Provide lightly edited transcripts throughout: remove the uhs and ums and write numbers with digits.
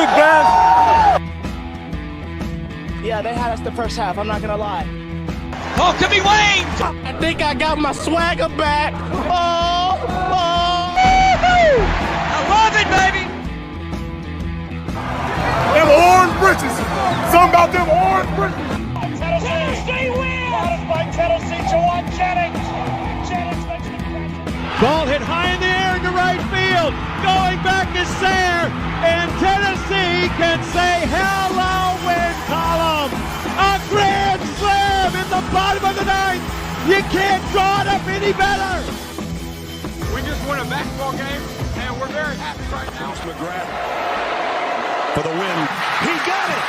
league, man. Yeah, they had us the first half, I'm not going to lie. Oh, could be Wayne! I think I got my swagger back. Oh! I love it, baby! Them orange britches. Something about them orange britches. Tennessee wins! By Tennessee, Jawan Jennings. Jennings makes the catch. Ball hit high in the air into right field. Going back is Sayre. And Tennessee can say hello, win column. A grand slam in the bottom of the ninth. You can't draw it up any better. We just won a basketball game, and we're very happy right now. McGrath for the win. He got it.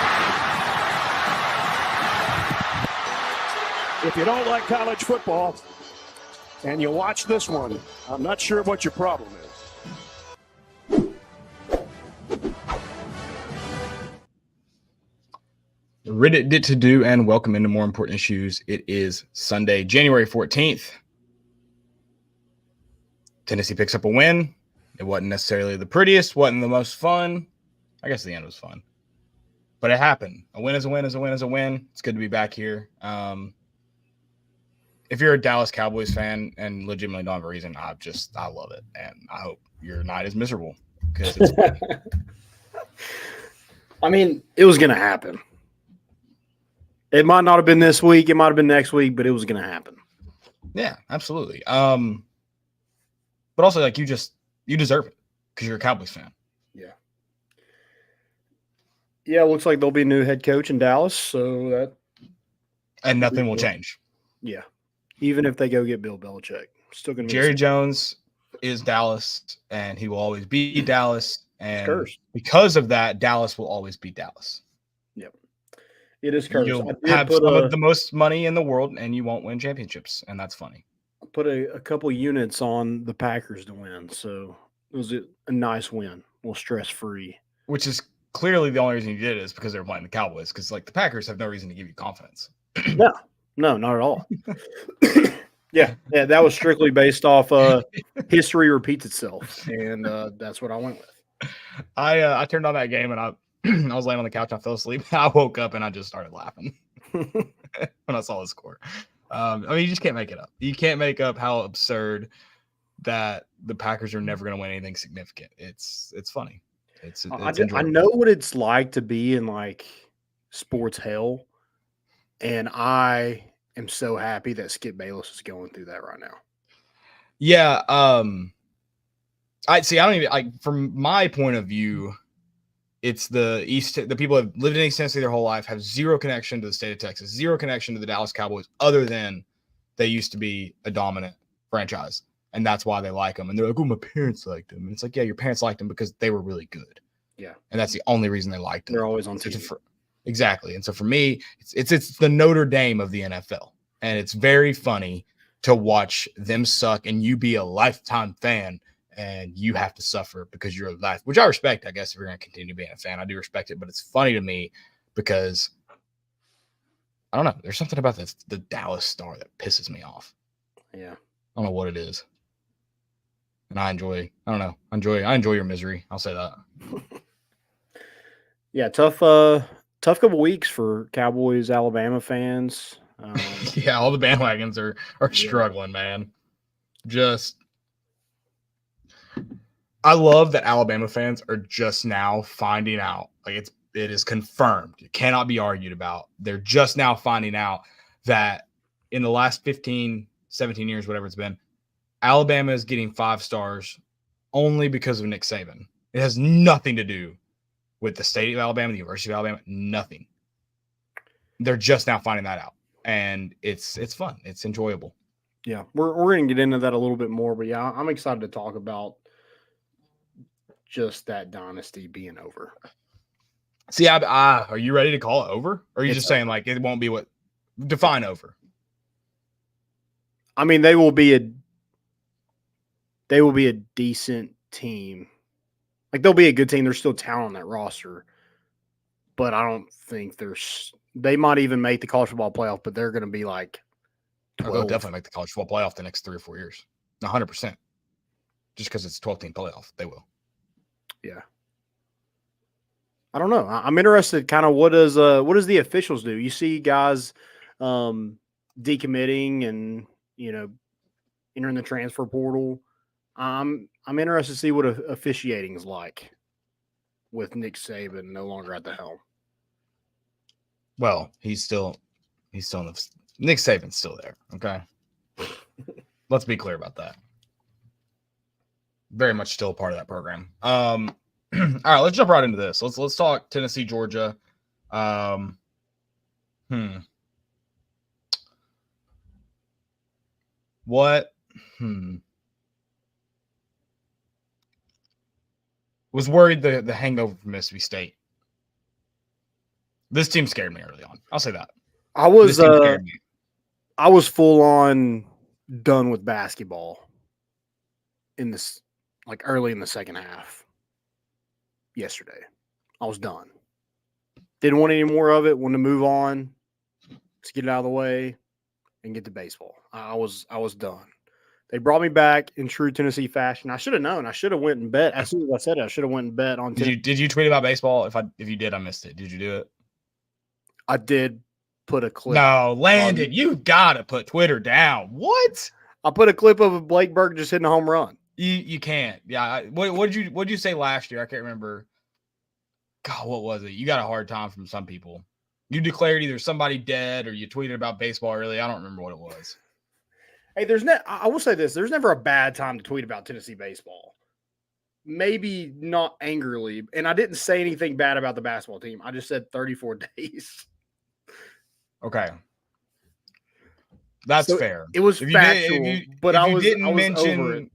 If you don't like college football and you watch this one, I'm not sure what your problem is. Reddit to do and welcome into more important issues. It is Sunday, January 14th. Tennessee picks up a win. It wasn't necessarily the prettiest, wasn't the most fun. I guess the end was fun, but it happened. A win is a win is a win is a win. It's good to be back here. If you're a Dallas Cowboys fan and legitimately don't have a reason, I love it. And I hope your night is miserable because it's I mean, it was going to happen. It might not have been this week. It might have been next week, but it was going to happen. Yeah, absolutely. But also, like, you deserve it because you're a Cowboys fan. Yeah. Yeah, it looks like there'll be a new head coach in Dallas, so that. And nothing will change. Yeah. Even if they go get Bill Belichick. Still going to be Jerry Jones is Dallas, and he will always be Dallas. And cursed. Because of that, Dallas will always be Dallas. Yep. It is cursed. You'll have some of the most money in the world, and you won't win championships, and that's funny. I put a couple units on the Packers to win, so it was a nice win. A little stress-free. Which is clearly the only reason you did it is because they were playing the Cowboys, because, like, the Packers have no reason to give you confidence. No, not at all. Yeah, that was strictly based off history repeats itself, and that's what I went with. I turned on that game, and I was laying on the couch. I fell asleep. I woke up, and I just started laughing when I saw the score. I mean, you just can't make it up. You can't make up how absurd that the Packers are never going to win anything significant. It's funny. I know what it's like to be in, like, sports hell, and I am so happy that Skip Bayless is going through that right now. Yeah. I don't even from my point of view, it's the people who have lived in East Tennessee their whole life, have zero connection to the state of Texas, zero connection to the Dallas Cowboys, other than they used to be a dominant franchise. And that's why they like them. And they're like, oh, my parents liked them. And it's like, yeah, your parents liked them because they were really good. Yeah. And that's the only reason they liked them. They're always on TV. Exactly. And so for me, it's the Notre Dame of the NFL. And it's very funny to watch them suck and you be a lifetime fan and you have to suffer because you're a life, which I respect, I guess, if you're going to continue being a fan. I do respect it, but it's funny to me because I don't know. There's something about the Dallas Star that pisses me off. Yeah. I don't know what it is. And I enjoy your misery. I'll say that. Yeah, tough couple weeks for Cowboys, Alabama fans. Yeah, all the bandwagons are struggling, man. I love that Alabama fans are just now finding out. Like it is confirmed. It cannot be argued about. They're just now finding out that in the last 15, 17 years, whatever it's been, Alabama is getting 5 stars only because of Nick Saban. It has nothing to do with the state of Alabama, the University of Alabama, nothing. They're just now finding that out. And it's fun. It's enjoyable. Yeah, we're going to get into that a little bit more, but yeah, I'm excited to talk about just that dynasty being over. See, are you ready to call it over? Or are you just saying like it won't be what define over? I mean, they will be a decent team. Like they'll be a good team. There's still talent on that roster, but I don't think they might even make the college football playoff, but they're going to be like 12. They'll definitely make the college football playoff the next 3 or 4 years. 100%. Just because it's a 12-team playoff, they will. Yeah. I don't know. I'm interested. Kind of what does the officials do? You see guys decommitting and entering the transfer portal. I'm interested to see what officiating is like with Nick Saban no longer at the helm. Well, he's still in the Nick Saban's still there. Okay, let's be clear about that. Very much still a part of that program. All right, let's jump right into this. Let's talk Tennessee, Georgia. What? Was worried the hangover from Mississippi State. This team scared me early on. I'll say that. I was full on done with basketball in this, like early in the second half. Yesterday, I was done. Didn't want any more of it. Wanted to move on. Let's get it out of the way and get to baseball. I was done. They brought me back in true Tennessee fashion. I should have known. I should have went and bet. As soon as I said it, I should have went and bet on. Did you tweet about baseball? If you did, I missed it. Did you do it? I did put a clip. No, Landon, you gotta put Twitter down. What? I put a clip of Blake Burke just hitting a home run. You can't. Yeah. What did you say last year? I can't remember. God, what was it? You got a hard time from some people. You declared either somebody dead or you tweeted about baseball early. I don't remember what it was. Hey, I will say this. There's never a bad time to tweet about Tennessee baseball. Maybe not angrily. And I didn't say anything bad about the basketball team. I just said 34 days. Okay. That's fair. It was factual, but I was over it.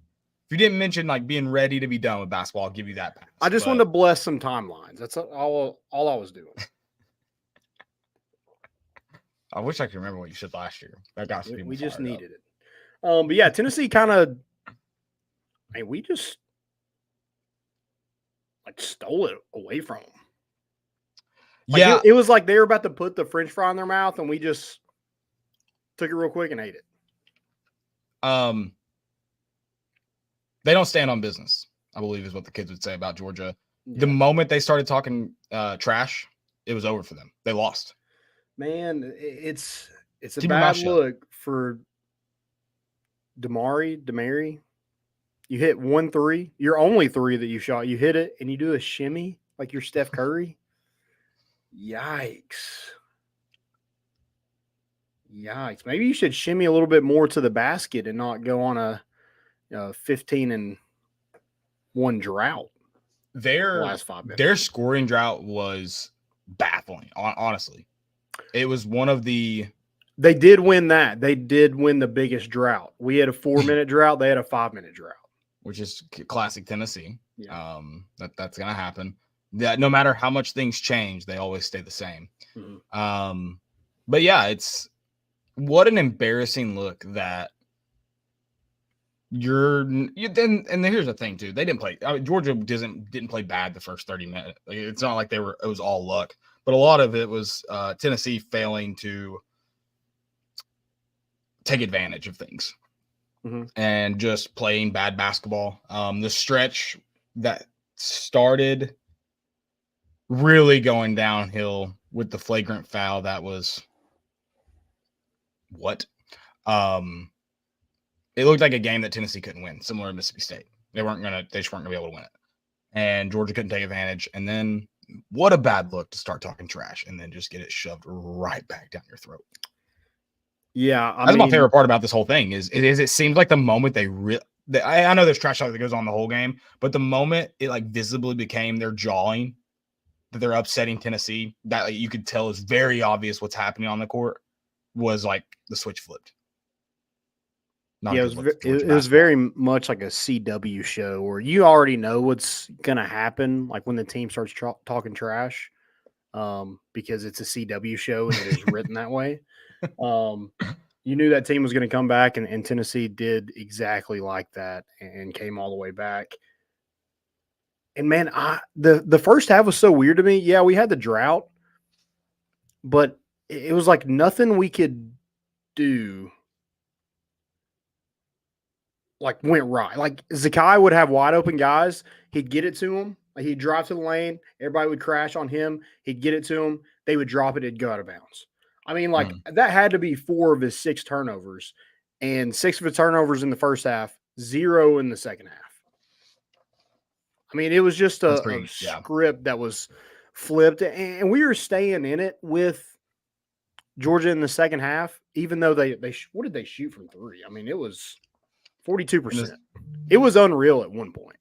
If you didn't mention like being ready to be done with basketball, I'll give you that pass. I just wanted to bless some timelines. That's all I was doing. I wish I could remember what you said last year. That got me. We just needed it. But yeah, Tennessee kind of. We just like stole it away from them. Yeah, it was like they were about to put the French fry in their mouth, and we just took it real quick and ate it. They don't stand on business, I believe is what the kids would say about Georgia. Yeah. The moment they started talking trash, it was over for them. They lost. Man, it's a Keep bad look for Demary. You hit 1-3. Your only 3 that you shot. You hit it, and you do a shimmy like you're Steph Curry. Yikes. Maybe you should shimmy a little bit more to the basket and not go on a 15-1 drought. Their last 5 minutes. Their scoring drought was baffling, honestly. It was one of the – They did win that. They did win the biggest drought. We had a 4-minute drought. They had a 5-minute drought. Which is classic Tennessee. Yeah. That's going to happen. That no matter how much things change, they always stay the same. Mm-hmm. But yeah, it's what an embarrassing look that and here's the thing too. They didn't play. Georgia didn't play bad the first 30 minutes. Like, it's not like it was all luck, but a lot of it was Tennessee failing to take advantage of things and just playing bad basketball. The stretch that started really going downhill with the flagrant foul that was what? It looked like a game that Tennessee couldn't win, similar to Mississippi State. They just weren't gonna be able to win it. And Georgia couldn't take advantage. And then what a bad look to start talking trash and then just get it shoved right back down your throat. Yeah. That's my favorite part about this whole thing is it seems like the moment I know there's trash talk that goes on the whole game, but the moment it like visibly became their jawing that they're upsetting Tennessee, that like, you could tell is very obvious what's happening on the court, was like the switch flipped. It was very much like a CW show where you already know what's going to happen, like when the team starts talking trash, because it's a CW show and it is written that way. You knew that team was going to come back, and Tennessee did exactly like that and came all the way back. And man, the first half was so weird to me. Yeah, we had the drought, but it was like nothing we could do like went right. Like Zakai would have wide open guys, he'd get it to him, Like he'd drive to the lane, everybody would crash on him. He'd get it to him. They would drop it. It'd go out of bounds. I mean, like that had to be 4 of his 6 turnovers, and 6 of his turnovers in the first half, 0 in the second half. I mean, it was just a script that was flipped, and we were staying in it with Georgia in the second half, even though they what did they shoot from 3? I mean, it was 42%. It was unreal at one point.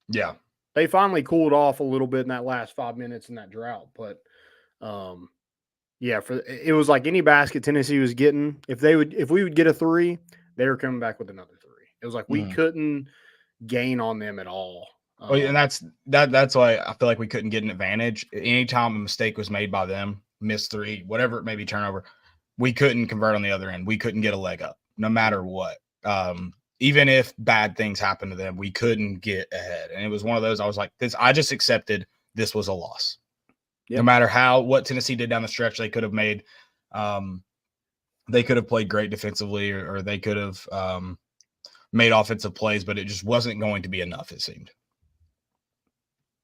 Yeah. They finally cooled off a little bit in that last 5 minutes in that drought, but it was like any basket Tennessee was getting. If we would get a 3, they were coming back with another 3. It was like we couldn't gain on them at all. And that's why I feel like we couldn't get an advantage. Anytime a mistake was made by them, missed 3, whatever it may be, turnover, we couldn't convert on the other end. We couldn't get a leg up, no matter what. Even if bad things happened to them, we couldn't get ahead. And it was one of those, I was like, I just accepted this was a loss. Yep. No matter what Tennessee did down the stretch, they could have made they could have played great defensively or they could have made offensive plays, but it just wasn't going to be enough, it seemed.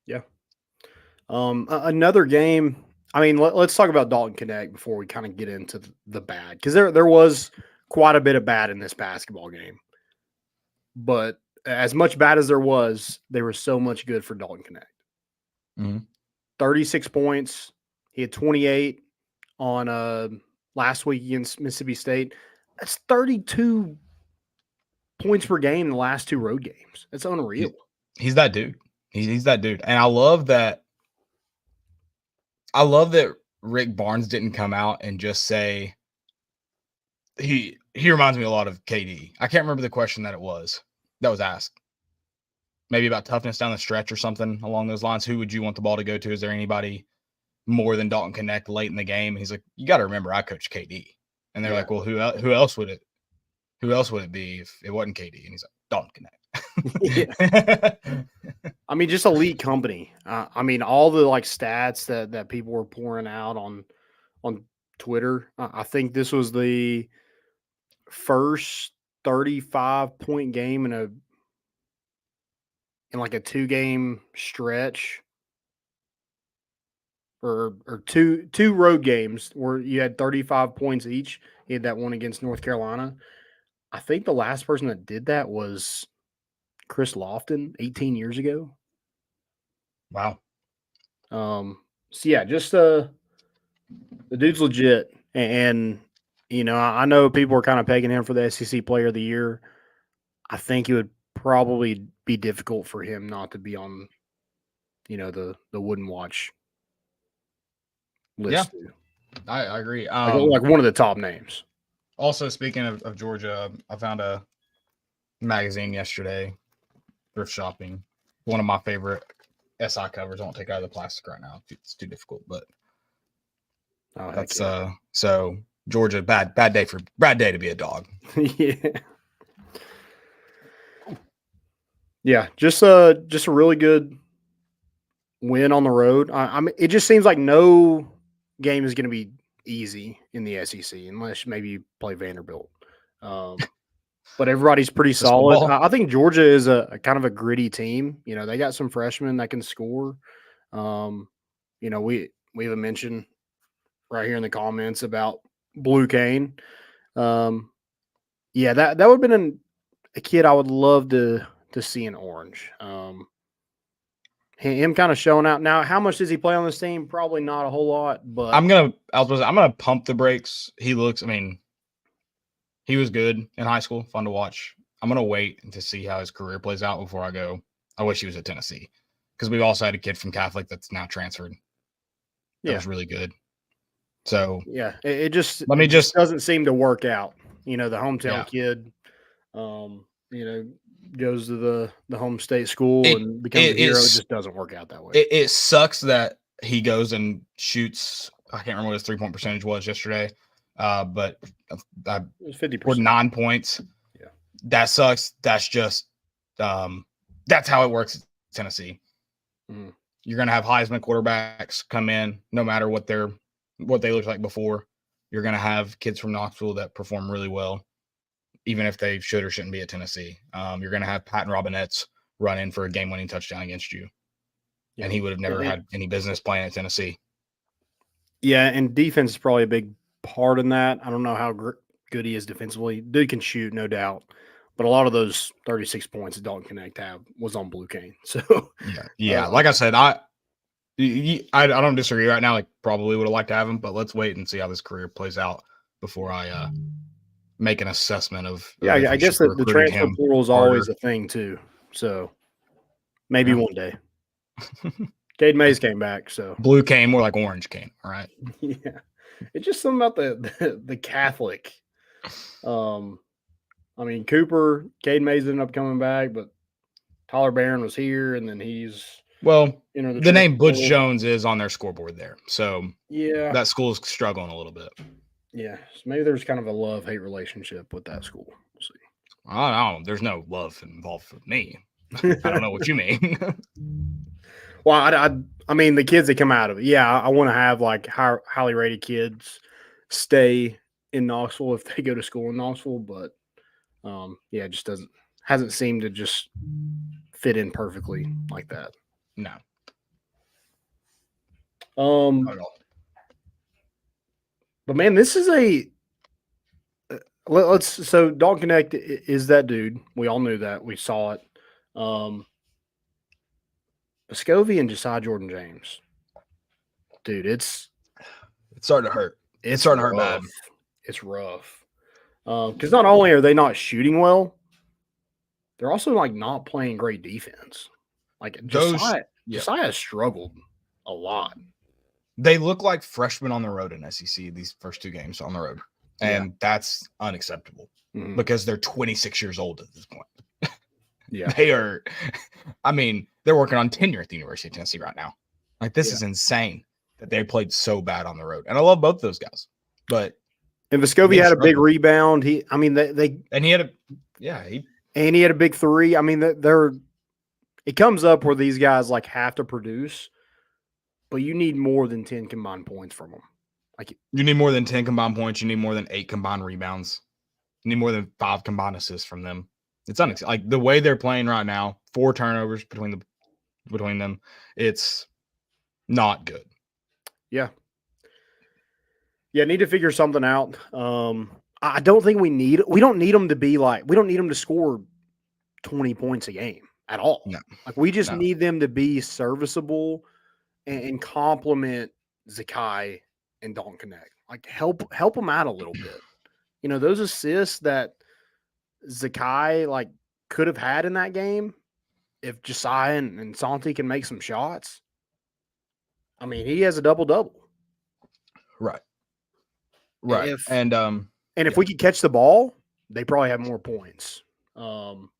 Yeah. Another game. I mean, let's talk about Dalton Knecht before we kind of get into the bad, because there was quite a bit of bad in this basketball game. But as much bad as there was so much good for Dalton Knecht. 36 points. He had 28 on last week against Mississippi State. That's 32 points per game in the last 2 road games. That's unreal. He's that dude. He's that dude. And I love that Rick Barnes didn't come out and just say he reminds me a lot of KD. I can't remember the question that was asked. Maybe about toughness down the stretch or something along those lines. Who would you want the ball to go to? Is there anybody more than Dalton Knecht late in the game? And he's like, you got to remember, I coached KD. And they're like, well, who else would it be if it wasn't KD? And he's like, Dalton Knecht. I mean, just elite company. I mean, all the stats that people were pouring out on Twitter. I think this was the first 35-point game in a 2-game stretch, or two road games where you had 35 points each. He had that one against North Carolina. I think the last person that did that was Chris Lofton 18 years ago. Wow. So yeah, just the dude's legit, and I know people are kind of pegging him for the SEC Player of the Year. I think it would probably be difficult for him not to be on, the Wooden Watch list. Yeah, I agree. Like one of the top names. Also, speaking of Georgia, I found a magazine yesterday, thrift shopping. One of my favorite SI covers. I won't take it out of the plastic right now. It's too difficult, but that's so Georgia, bad day to be a dog. Yeah. Yeah, just a really good win on the road. I mean, it just seems like no game is going to be easy in the SEC unless maybe you play Vanderbilt. But everybody's pretty solid. I think Georgia is a kind of a gritty team. They got some freshmen that can score. We even mentioned right here in the comments about Blue Kane. Yeah, that would have been a kid I would love to see in orange. Him kind of showing out. Now, how much does he play on this team? Probably not a whole lot, but I'm gonna pump the brakes. He was good in high school, fun to watch. I'm gonna wait to see how his career plays out before I go. I wish he was at Tennessee, because we've also had a kid from Catholic that's now transferred. That was really good. So yeah, it just doesn't seem to work out. The hometown kid, goes to the home state school and becomes a hero. It just doesn't work out that way. It sucks that he goes and shoots. I can't remember what his 3-point percentage was yesterday, but it was 50%. Or 9 points. Yeah, that sucks. That's just that's how it works at Tennessee. Mm. You're gonna have Heisman quarterbacks come in, no matter what they looked like before. You're gonna have kids from Knoxville that perform really well, even if they should or shouldn't be at Tennessee. You're going to have Pat and Robinettes run in for a game-winning touchdown against you. and he would have never had any business playing at Tennessee. Yeah, and defense is probably a big part in that. I don't know how good he is defensively. Dude can shoot, no doubt. But a lot of those 36 points that Dalton Knecht have was on Blue Cane. So yeah. Like I said, I don't disagree right now. Like probably would have liked to have him, but let's wait and see how this career plays out before I make an assessment of. I guess the transfer portal is always a thing too. So maybe one day. Cade Mays came back, so Blue Cane, more like Orange Cane. All right. Yeah, it's just something about the Catholic. I mean, Cade Mays ended up coming back, but Tyler Barron was here, and then he's the name Butch Jones is on their scoreboard there, so yeah, that school is struggling a little bit. Yeah, so maybe there's kind of a love-hate relationship with that school. We'll see. I don't know. There's no love involved with me. I don't know what you mean. Well, I mean, the kids that come out of it, yeah, I want to have like highly rated kids stay in Knoxville if they go to school in Knoxville, but yeah, it just hasn't seemed to just fit in perfectly like that. No. Not at all. But man, this is so Dalton Knecht is that dude. We all knew that. We saw it. Scovey and Josiah Jordan James. Dude, it's starting to hurt. It's starting to hurt bad. It's rough. Because not only are they not shooting well, they're also like not playing great defense. Like Josiah struggled a lot. They look like freshmen on the road in SEC these first two games on the road. And that's unacceptable because they're 26 years old at this point. Yeah. They are, I mean, they're working on tenure at the University of Tennessee right now. Like, this is insane that they played so bad on the road. And I love both those guys. But and Vescovi had a big rebound. He had a big three. I mean, it comes up where these guys like have to produce, but you need more than 10 combined points from them. Like, you need more than 10 combined points. You need more than 8 combined rebounds. You need more than 5 combined assists from them. It's like the way they're playing right now, 4 turnovers between them. It's not good. Yeah. Yeah, need to figure something out. I don't think we don't need them to score 20 points a game at all. No. Like, we just need them to be serviceable and complement Zakai and Dalton Knecht. Like, help them out a little bit. You know, those assists that Zakai like could have had in that game, if Josiah and Santi can make some shots. I mean, he has a double-double. Right. And if we could catch the ball, they probably have more points. And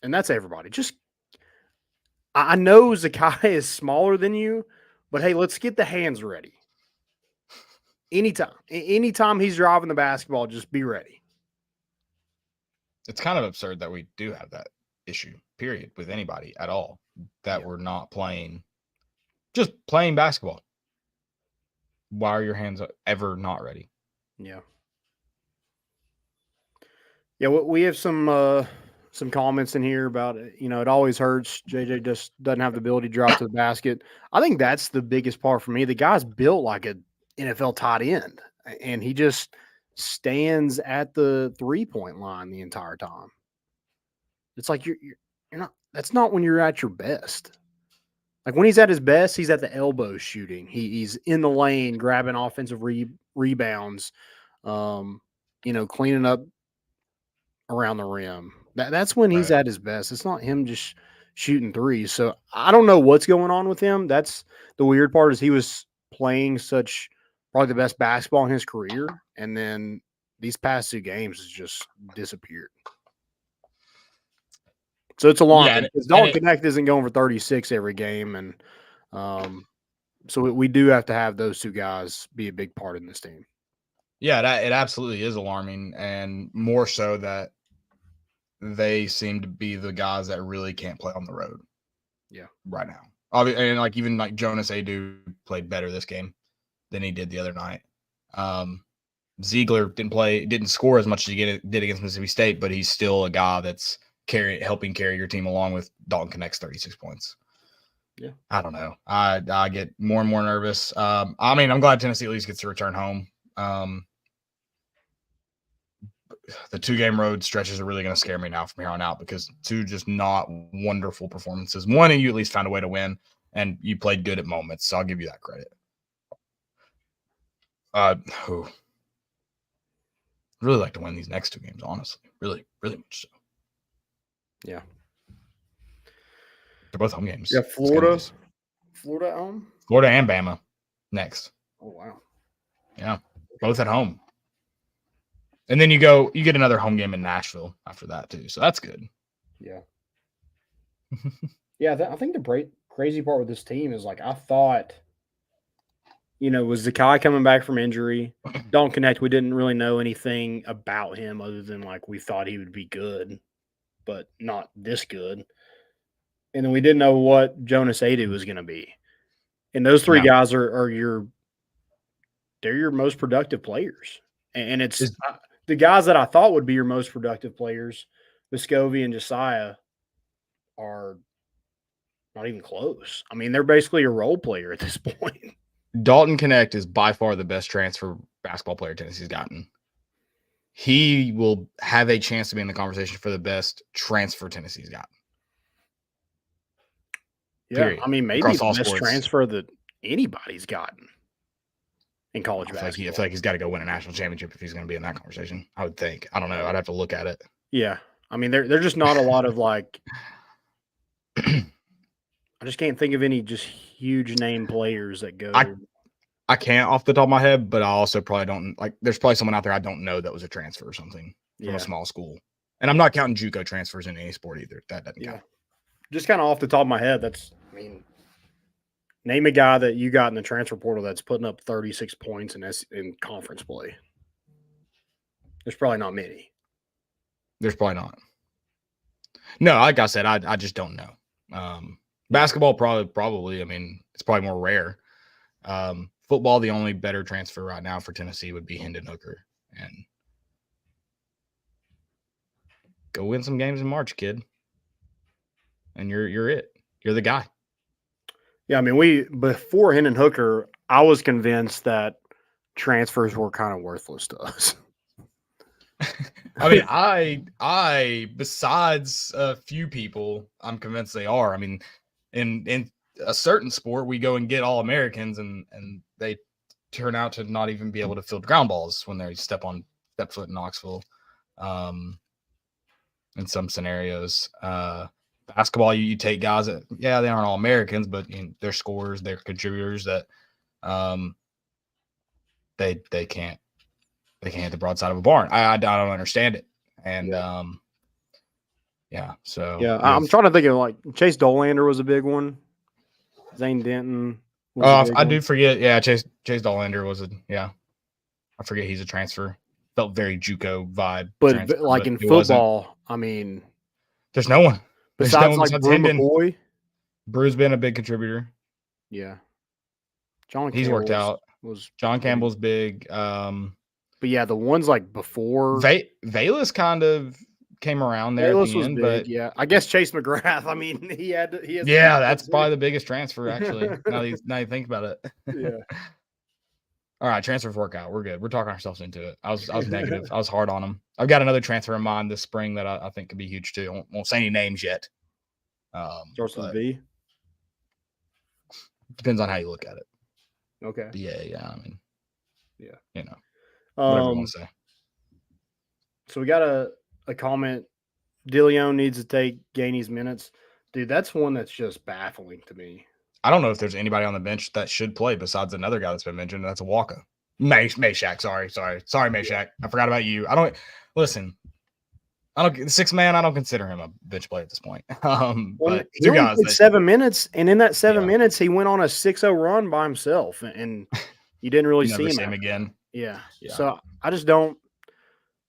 that's everybody. Just I know Zakai is smaller than you, but hey, let's get the hands ready. Anytime he's driving the basketball, just be ready. It's kind of absurd that we do have that issue, period, with anybody at all, that we're not just playing basketball. Why are your hands ever not ready? Yeah. Yeah, we have some comments in here about it. You know, it always hurts. JJ just doesn't have the ability to drop to the basket. I think that's the biggest part for me. The guy's built like an NFL tight end, and he just stands at the 3-point line the entire time. It's like you're not. That's not when you're at your best. Like, when he's at his best, he's at the elbow shooting. He's in the lane grabbing offensive rebounds. Cleaning up around the rim. That's when he's at his best. It's not him just shooting threes. So I don't know what's going on with him. That's the weird part, is he was playing probably the best basketball in his career, and then these past 2 games has just disappeared. So it's alarming because Dalton Knecht isn't going for 36 every game, and so we do have to have those 2 guys be a big part in this team. Yeah, it absolutely is alarming, and more so that they seem to be the guys that really can't play on the road. Yeah, right now. And even Jonas Adu played better this game than he did the other night. Ziegler didn't score as much as he did against Mississippi State, but he's still a guy that's helping carry your team along with Dalton Knecht's 36 points. Yeah. I don't know. I get more and more nervous. I mean, I'm glad Tennessee at least gets to return home. The 2-game road stretches are really going to scare me now from here on out because 2 just not wonderful performances. 1, and you at least found a way to win, and you played good at moments, so I'll give you that credit. Really like to win these next 2 games, honestly. Really, really much so. Yeah. They're both home games. Yeah, Florida at home? Florida and Bama next. Oh, wow. Yeah, both at home. And then you get another home game in Nashville after that too. So that's good. Yeah. Yeah, I think the crazy part with this team is like I thought, was Zakai coming back from injury? Don't Knecht, we didn't really know anything about him other than like we thought he would be good, but not this good. And then we didn't know what Jonas Adu was going to be. And those 3 guys are your most productive players. And it's the guys that I thought would be your most productive players, Vescovi and Josiah, are not even close. I mean, they're basically a role player at this point. Dalton Knecht is by far the best transfer basketball player Tennessee's gotten. He will have a chance to be in the conversation for the best transfer Tennessee's gotten. Yeah, Period. I mean, maybe Across the all best sports. transfer that anybody's gotten in college I feel basketball. like he's got to go win a national championship if he's going to be in that conversation. I would think. I don't know. I'd have to look at it. Yeah, I mean, they're just not a lot of like. I just can't think of any just huge name players that go. I can't off the top of my head, but I also probably don't like. There's probably someone out there I don't know that was a transfer or something from a small school, and I'm not counting JUCO transfers in any sport either. That doesn't count. Just kind of off the top of my head, name a guy that you got in the transfer portal that's putting up 36 points in conference play. There's probably not many. There's probably not. No, like I said, I just don't know. Basketball probably. I mean, it's probably more rare. Football, the only better transfer right now for Tennessee would be Hendon Hooker, and go win some games in March, kid. And you're it. You're the guy. Yeah, I mean, before Hendon Hooker, I was convinced that transfers were kind of worthless to us. I mean, I besides a few people, I'm convinced they are. I mean, in a certain sport, we go and get all Americans, and they turn out to not even be able to field ground balls when they step foot in Knoxville. In some scenarios, basketball, you take guys that they aren't all Americans, but they're scorers, they're contributors that they can't hit the broadside of a barn. I don't understand it, and so I'm trying to think of like Chase Dolander was a big one. Zane Denton. I do forget. Yeah, Chase Dolander was I forget he's a transfer. Felt very JUCO vibe. But transfer, like but in football, I mean, there's no one besides like Brew McCoy. Brew's been a big contributor. Yeah, He's worked out. John Campbell's big. But yeah, the ones like before Valus kind of came around there at the end, but I guess Chase McGrath. I mean, he has. That's probably the biggest transfer actually. now you think about it. Yeah. All right, transfers work out. We're good. We're talking ourselves into it. I was negative. I was hard on them. I've got another transfer in mind this spring that I think could be huge too. I won't say any names yet. Starts with a V. Depends on how you look at it. Okay. Yeah. I mean, whatever you want to say. So we got a comment. DeLeon needs to take Gainey's minutes. Dude, that's one that's just baffling to me. I don't know if there's anybody on the bench that should play besides another guy that's been mentioned. That's a Walker. Meshack. Sorry, Meshack. I forgot about you. I don't 6 man. I don't consider him a bench player at this point. But he only played 7 minutes, and in that 7 minutes, he went on a 6-0 run by himself, and you didn't really see him again. Yeah. So I just don't.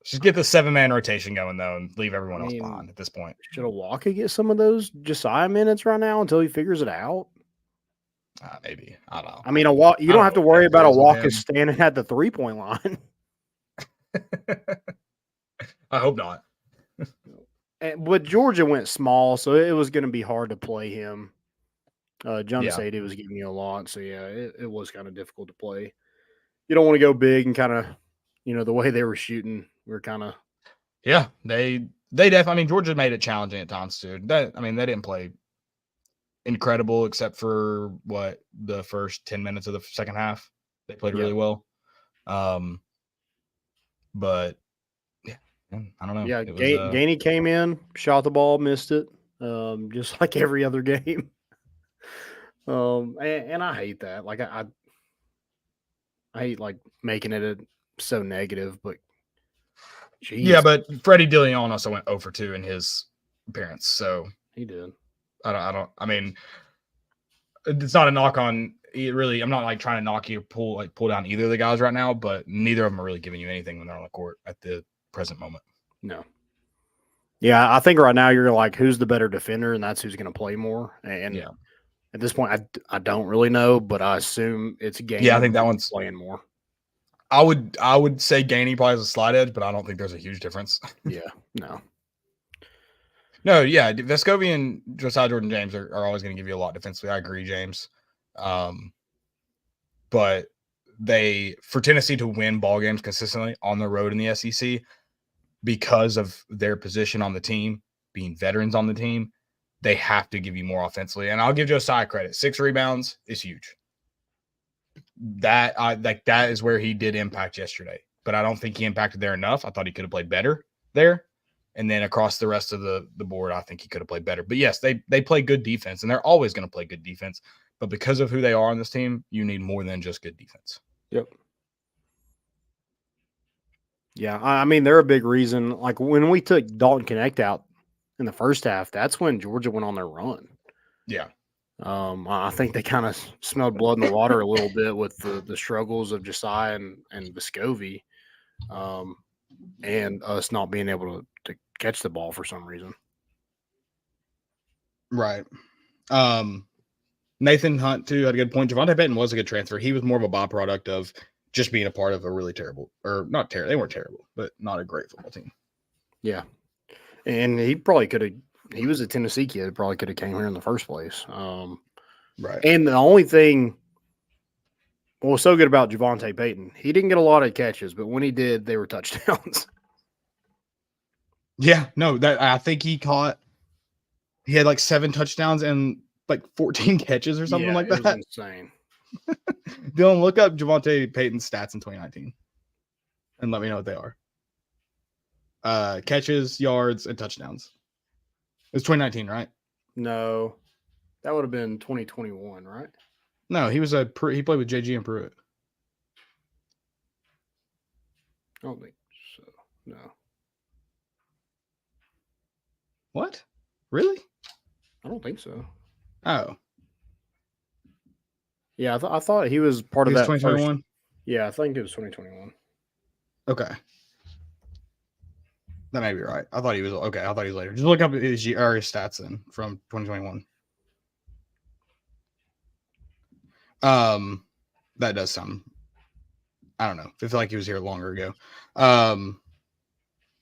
Just get the 7-man rotation going though, and leave everyone else behind at this point. Should a Walker get some of those Josiah minutes right now until he figures it out? Maybe. I don't know. I mean, you don't have to worry about a Walker standing at the 3-point line. I hope not. But Georgia went small, so it was going to be hard to play him. Jonas Yeah. 80 was giving you a lot. So, yeah, it was kind of difficult to play. You don't want to go big and kind of, the way they were shooting, we're kind of. Yeah, they definitely. I mean, Georgia made it challenging at times too. They didn't play incredible except for the first 10 minutes of the second half. They played really well. But yeah, I don't know. Yeah, It was, Gainey came in, shot the ball, missed it, just like every other game. And I hate that. Like I hate like making it so negative, but geez, yeah, but Freddie DeLeon also went 0 for 2 in his appearance, so he did. I mean, it's not a knock on really. I'm not like trying to knock you pull down either of the guys right now, but neither of them are really giving you anything when they're on the court at the present moment. No. Yeah, I think right now you're like, who's the better defender, and that's who's going to play more. And yeah. At this point, I don't really know, but I assume it's Gainey. Yeah, I think that one's playing more. I would say Gainey probably has a slight edge, but I don't think there's a huge difference. Yeah, no. No, yeah, Vescovi and Josiah Jordan-James are always going to give you a lot defensively. I agree, James. But for Tennessee to win ball games consistently on the road in the SEC because of their position on the team, being veterans on the team, they have to give you more offensively. And I'll give Josiah credit. 6 rebounds is huge. That is where he did impact yesterday. But I don't think he impacted there enough. I thought he could have played better there. And then across the rest of the board, I think he could have played better. But yes, they play good defense, and they're always going to play good defense. But because of who they are on this team, you need more than just good defense. Yep. Yeah, I mean, they're a big reason. Like when we took Dalton Knecht out in the first half, that's when Georgia went on their run. Yeah. I think they kind of smelled blood in the water a little bit with the struggles of Josiah and Vescovi, and us not being able to catch the ball for some reason. Right. Nathan Hunt, too, had a good point. Javonte Benton was a good transfer. He was more of a byproduct of just being a part of a really terrible, or not terrible. They weren't terrible, but not a great football team. Yeah. And he probably could have. He was a Tennessee kid. Probably could have came here in the first place. Right. And the only thing what was so good about Javonte Payton, he didn't get a lot of catches, but when he did, they were touchdowns. Yeah. No, I think he had like 7 touchdowns and like 14 catches or something like that. It was insane. Dylan, look up Javonte Payton's stats in 2019 and let me know what they are. Catches, yards, and touchdowns. It was 2019, right? No, that would have been 2021, right? No, he played with JG and Pruitt. I don't think so. No. What? Really? I don't think so. Oh. Yeah, I thought he was part of that 2021? Yeah, I think it was 2021. Okay. That may be right. I thought he was later. Just look up his stats then from 2021. That does sound, I don't know. I feel like he was here longer ago.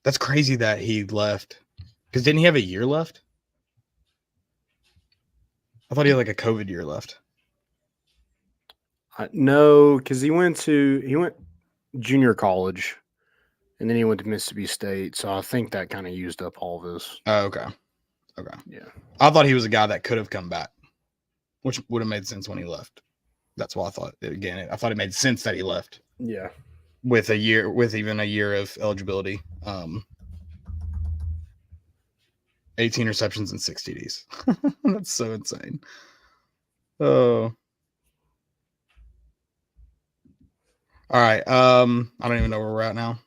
That's crazy that he left. Because didn't he have a year left? I thought he had like a COVID year left. No, because he went junior college, and then he went to Mississippi State. So I think that kind of used up all of his. Oh, okay. Yeah. I thought he was a guy that could have come back, which would have made sense when he left. That's why I thought I thought it made sense that he left. Yeah. With even a year of eligibility. 18 receptions and 6 TDs. That's so insane. Oh. All right. I don't even know where we're at now.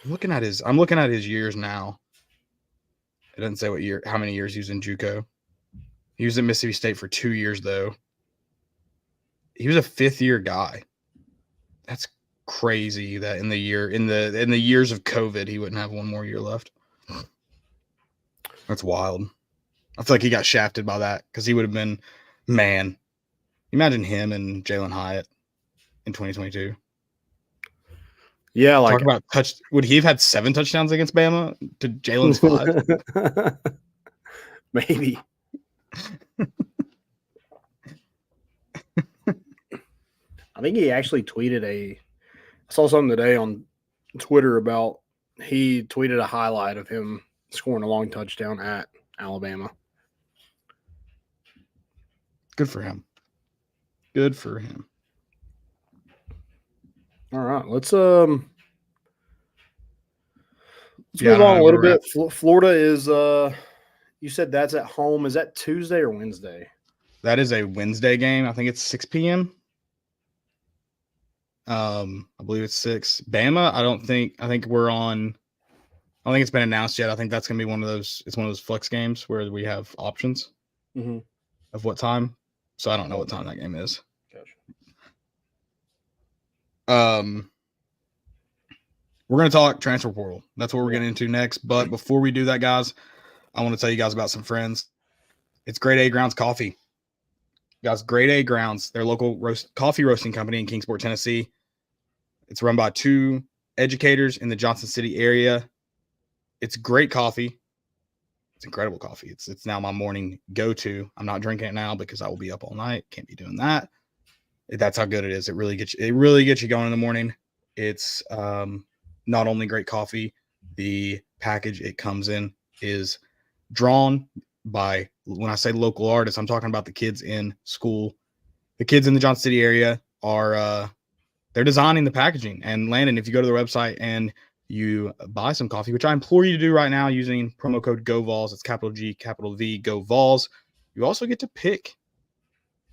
I'm looking at his years now. It doesn't say how many years he was in JUCO. He was at Mississippi State for 2 years though. He was a 5th-year guy. That's crazy that in the years of COVID he wouldn't have one more year left. That's wild. I feel like he got shafted by that because he would have been, man. Imagine him and Jalen Hyatt in 2022. Yeah, like talk about would he have had 7 touchdowns against Bama to Jalen's 5? Maybe. I think he actually tweeted I saw something today on Twitter about he tweeted a highlight of him scoring a long touchdown at Alabama. Good for him. Good for him. All right, let's move on a little bit. Florida is you said that's at home. Is that Tuesday or Wednesday? That is a Wednesday game. I think it's 6 p.m. I believe it's 6. Bama, I think we're on. I don't think it's been announced yet. I think that's going to be one of those flex games where we have options of what time. So I don't know what time that game is. Gotcha. We're going to talk transfer portal. That's what we're getting into next. But before we do that, guys, I want to tell you guys about some friends. It's Grade A Grounds Coffee. Guys, Grade A Grounds, their local coffee roasting company in Kingsport, Tennessee. It's run by 2 educators in the Johnson City area. It's great coffee. It's incredible coffee. It's now my morning go-to. I'm not drinking it now because I will be up all night. Can't be doing that. That's how good it is. It really gets you going in the morning. It's not only great coffee, the package it comes in is drawn by, when I say local artists, I'm talking about the kids in school. The kids in the Johnson City area are they're designing the packaging. And Landon, if you go to their website and you buy some coffee, which I implore you to do right now using promo code GOVOLS, it's capital G, capital V, GOVOLS, you also get to pick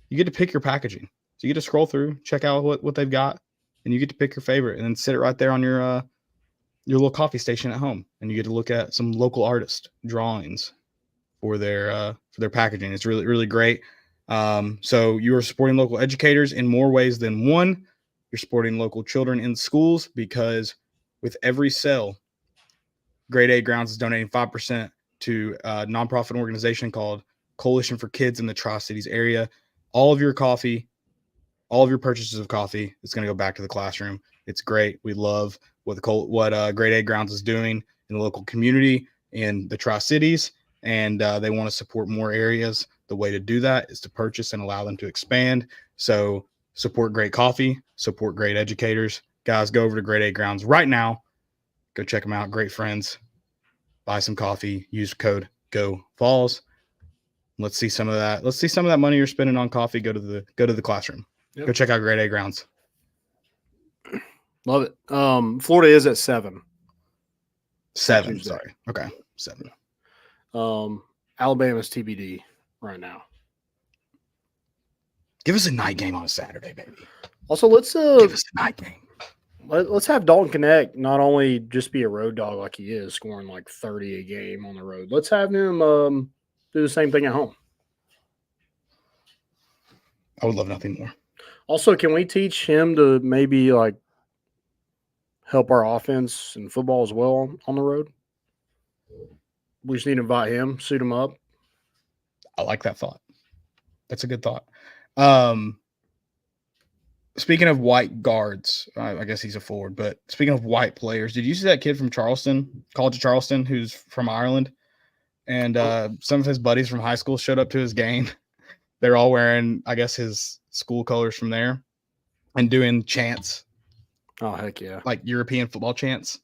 your packaging. So you get to scroll through, check out what they've got, and you get to pick your favorite and then sit it right there on your little coffee station at home. And you get to look at some local artist drawings for their packaging. It's really, really great. So you are supporting local educators in more ways than one. You're supporting local children in schools because with every sale, Grade A Grounds is donating 5% to a nonprofit organization called Coalition for Kids in the Tri-Cities area. All of your coffee, all of your purchases of coffee is going to go back to the classroom. It's great. We love what Grade A Grounds is doing in the local community in the Tri-Cities, and they want to support more areas. The way to do that is to purchase and allow them to expand. So support great coffee, support great educators. Guys, go over to Grade A Grounds right now. Go check them out. Great friends. Buy some coffee. Use code GOVOLS. Let's see some of that. Let's see some of that money you're spending on coffee. Go to the classroom. Yep. Go check out Grade A Grounds. Love it. Florida is at 7. 7. Sorry. Okay. 7. Alabama's TBD right now. Give us a night game on a Saturday, baby. Also, let's give us a night game. Let's have Dalton Knecht not only just be a road dog like he is, scoring like 30 a game on the road. Let's have him do the same thing at home. I would love nothing more. Also, can we teach him to maybe like help our offense in football as well on the road? We just need to invite him, suit him up. I like that thought. That's a good thought. Speaking of white guards, I guess he's a forward, but speaking of white players, did you see that kid from Charleston, College of Charleston, who's from Ireland? And some of his buddies from high school showed up to his game. They're all wearing, I guess, his school colors from there and doing chants. Oh, heck yeah. Like European football chants.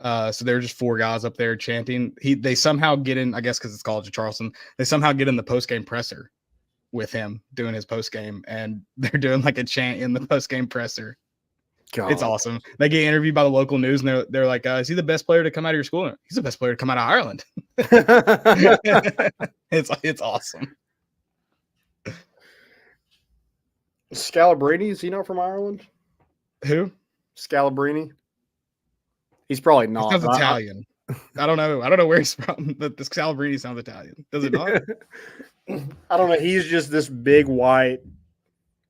So there were just 4 guys up there chanting. They somehow get in, I guess because it's College of Charleston, they somehow get in the post-game presser with him doing his post-game, and they're doing like a chant in the post-game presser. God. It's awesome. They get interviewed by the local news, and they're like, is he the best player to come out of your school? He's the best player to come out of Ireland. It's awesome. Scalabrini, is he not from Ireland? Who? Scalabrini. He's probably not. He sounds Italian. I don't know. I don't know where he's from, but the Scalabrini sounds Italian. Does it not? I don't know. He's just this big, white,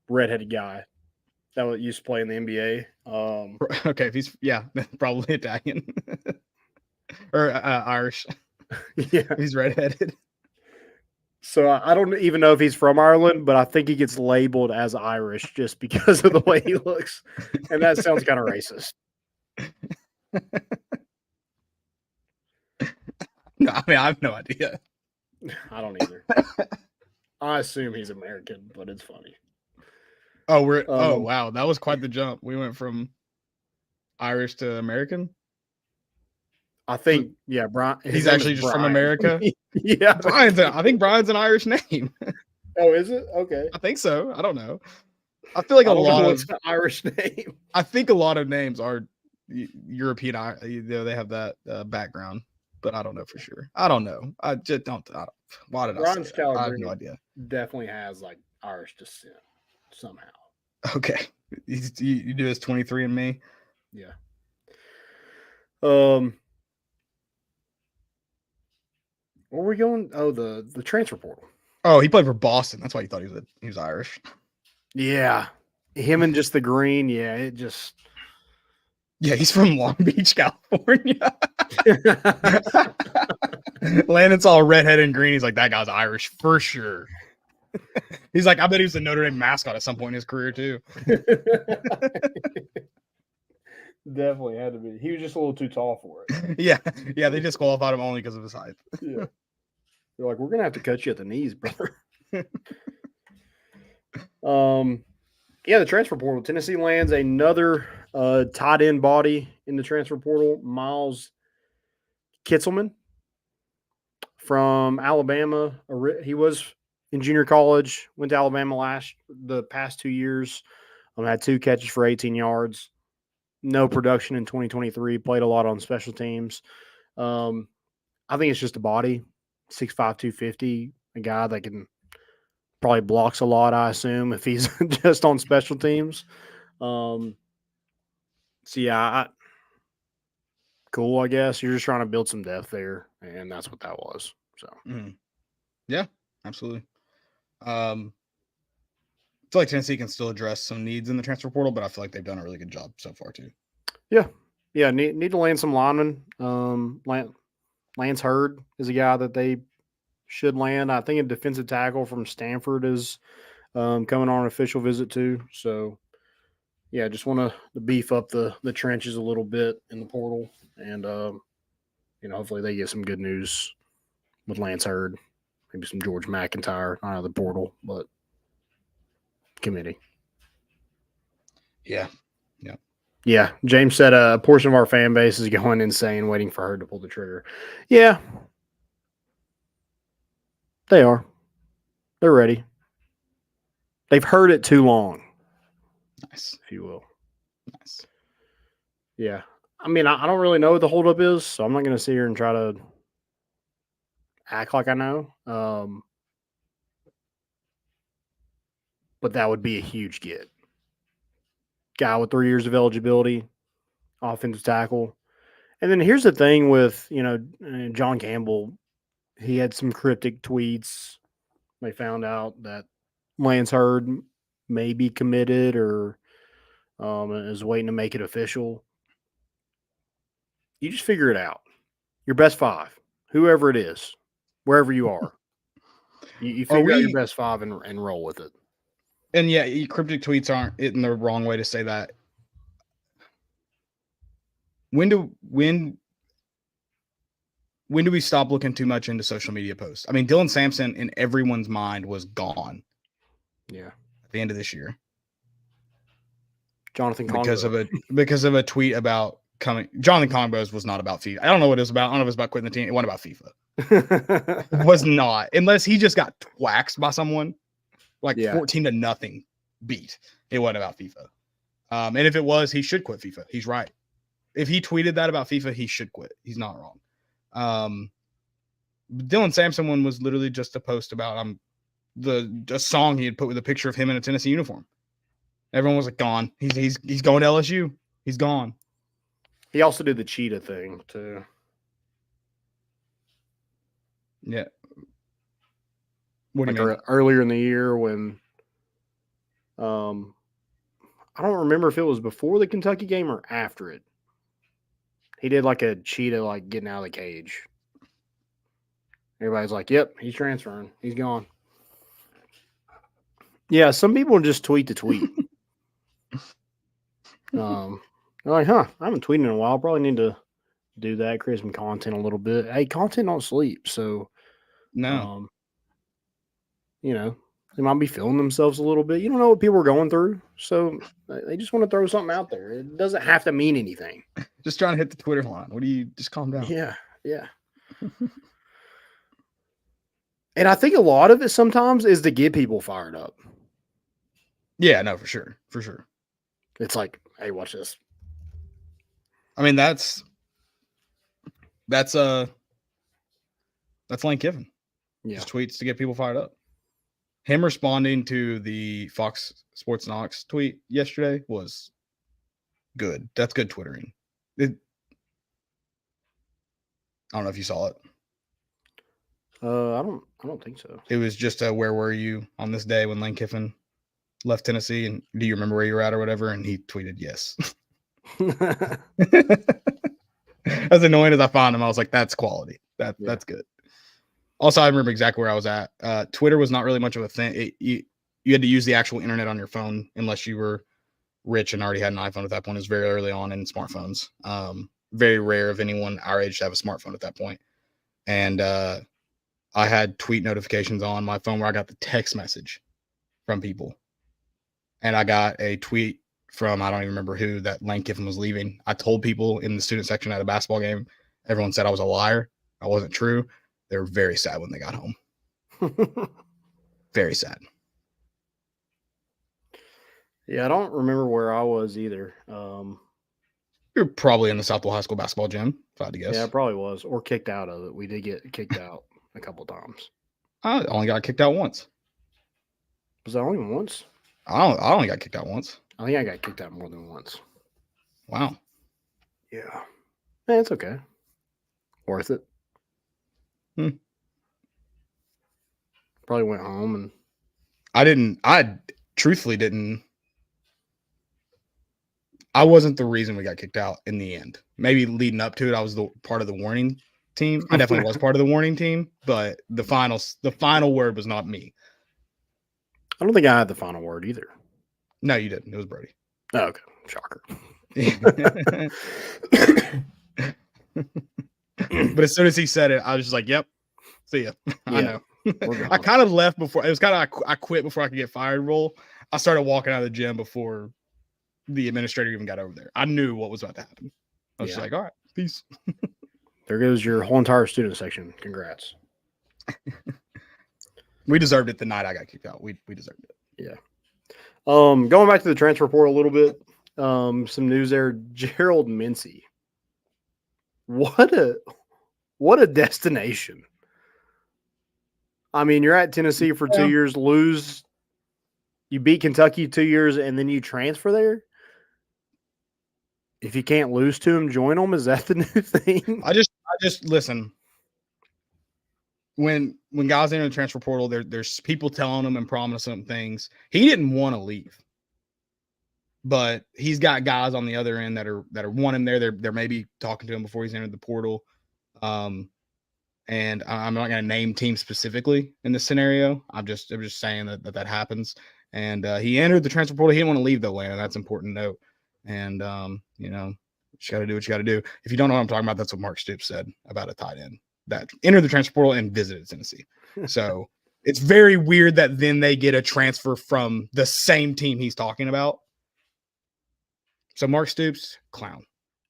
redheaded guy that used to play in the NBA. Okay, if he's probably Italian or Irish. Yeah, he's redheaded. So I don't even know if he's from Ireland, but I think he gets labeled as Irish just because of the way he looks, and that sounds kind of racist. No, I mean I have no idea. I don't either. I assume he's American, but it's funny. Oh, wow. That was quite the jump. We went from Irish to American. I think, yeah, Brian. He's actually just from America. Yeah. I think Brian's an Irish name. Oh, is it? Okay. I think so. I don't know. I feel like a lot of an Irish name. I think a lot of names are European. They have that background, but I don't know for sure. I don't know. I just don't. Why did I say that? I have no idea. Definitely has like Irish descent somehow. Okay, you do his 23andMe. Yeah. Where were we going? Oh, the transfer portal. Oh, he played for Boston. That's why you thought he was Irish. Yeah. Him and just the green. Yeah, it just. Yeah, he's from Long Beach, California. Landon's all redhead and green. He's like, that guy's Irish for sure. He's like, I bet he was a Notre Dame mascot at some point in his career too. Definitely had to be. He was just a little too tall for it. Yeah, they disqualified him only because of his height. Yeah. They're like, we're gonna have to cut you at the knees, brother. Yeah, the transfer portal. Tennessee lands another tight end body in the transfer portal. Miles Kitzelman from Alabama. He was in junior college. Went to Alabama the past 2 years. Had 2 catches for 18 yards. No production in 2023. Played a lot on special teams. I think it's just a body. 6'5", 250, a guy that can probably blocks a lot, I assume, if he's just on special teams. So, yeah, cool, I guess. You're just trying to build some depth there, and that's what that was. So, Yeah, absolutely. I feel like Tennessee can still address some needs in the transfer portal, but I feel like they've done a really good job so far, too. Yeah, need to land some linemen. Lance Hurd is a guy that they should land. I think a defensive tackle from Stanford is coming on an official visit too. So, yeah, just want to beef up the trenches a little bit in the portal. And, hopefully they get some good news with Lance Hurd. Maybe some George McIntyre, not out of the portal, but committee. Yeah. Yeah, James said a portion of our fan base is going insane waiting for her to pull the trigger. Yeah, they are. They're ready. They've heard it too long. Nice. If you will. Nice. Yeah. I mean, I don't really know what the holdup is, so I'm not going to sit here and try to act like I know. But that would be a huge get. Guy with 3 years of eligibility, offensive tackle. And then here's the thing with, John Campbell. He had some cryptic tweets. They found out that Lance Hurd may be committed or is waiting to make it official. You just figure it out. Your best 5, whoever it is, wherever you are. You figure out your best 5 and roll with it. And yeah, cryptic tweets aren't in the wrong way to say that. When do we stop looking too much into social media posts? I mean, Dylan Sampson in everyone's mind was gone. Yeah. At the end of this year. Jonathan Congo. Because of a tweet about coming. Jonathan Congo's was not about FIFA. I don't know what it was about. I don't know if it was about quitting the team. It wasn't about FIFA. It was not. Unless he just got waxed by someone. 14-0 beat. It wasn't about FIFA. And if it was, he should quit FIFA. He's right. If he tweeted that about FIFA, he should quit. He's not wrong. Dylan Sampson one was literally just a post about the song he had put with a picture of him in a Tennessee uniform. Everyone was like, gone. He's going to LSU. He's gone. He also did the cheetah thing too. Yeah. What do you mean? Earlier in the year when I don't remember if it was before the Kentucky game or after it. He did like a cheetah, getting out of the cage. Everybody's like, yep, he's transferring. He's gone. Yeah, some people just tweet to tweet. They're like, I haven't tweeted in a while. Probably need to do that, create some content a little bit. Hey, content don't sleep. So, no. They might be feeling themselves a little bit. You don't know what people are going through, so they just want to throw something out there. It doesn't have to mean anything. Just trying to hit the Twitter line. What do you just calm down? Yeah. And I think a lot of it sometimes is to get people fired up. Yeah, no, for sure. It's like, hey, watch this. I mean, that's Lane Kiffin. Yeah. Just tweets to get people fired up. Him responding to the Fox Sports Knox tweet yesterday was good. That's good Twittering. I don't know if you saw it. I don't think so. It was just a where were you on this day when Lane Kiffin left Tennessee, and do you remember where you were at or whatever? And he tweeted yes. As annoying as I found him, I was like, that's quality. That's good. Also, I remember exactly where I was at. Twitter was not really much of a thing. You had to use the actual internet on your phone unless you were rich and already had an iPhone at that point. It was very early on in smartphones. Very rare of anyone our age to have a smartphone at that point. And I had tweet notifications on my phone where I got the text message from people. And I got a tweet from, I don't even remember who, that Lane Kiffin was leaving. I told people in the student section at a basketball game, everyone said I was a liar. I wasn't true. They were very sad when they got home. Very sad. Yeah, I don't remember where I was either. You're probably in the Southwell High School basketball gym, if I had to guess. Yeah, I probably was. Or kicked out of it. We did get kicked out a couple times. I only got kicked out once. Was that only once? I only got kicked out once. I think I got kicked out more than once. Wow. Yeah. It's okay. Worth it. Probably went home and I truthfully didn't. I wasn't the reason we got kicked out in the end. Maybe leading up to it, I was part of the warning team. I definitely was part of the warning team, but the final word was not me. I don't think I had the final word either. No, you didn't. It was Brody. Oh, okay. Shocker. But as soon as he said it, I was just like, yep. See ya. Yeah, I know. I kind of left before. It was kind of I quit before I could get fired role. I started walking out of the gym before the administrator even got over there. I knew what was about to happen. I was just like, all right, peace. There goes your whole entire student section. Congrats. We deserved it the night I got kicked out. We deserved it. Yeah. Going back to the transfer portal a little bit. Some news there. Gerald Mincy. What a destination. I mean, you're at Tennessee for 2 years, you beat Kentucky 2 years, and then you transfer there? If you can't lose to him, join them. Is that the new thing? I just listen. When guys enter the transfer portal, there's people telling them and promising them things. He didn't want to leave, but he's got guys on the other end that are want him there. They're maybe talking to him before he's entered the portal. And I'm not going to name teams specifically in this scenario. I'm just saying that happens. And he entered the transfer portal. He didn't want to leave the land. That's important to note. And you got to do what you got to do. If you don't know what I'm talking about, that's what Mark Stoops said about a tight end that entered the transfer portal and visited Tennessee. So it's very weird that then they get a transfer from the same team he's talking about. So Mark Stoops, clown.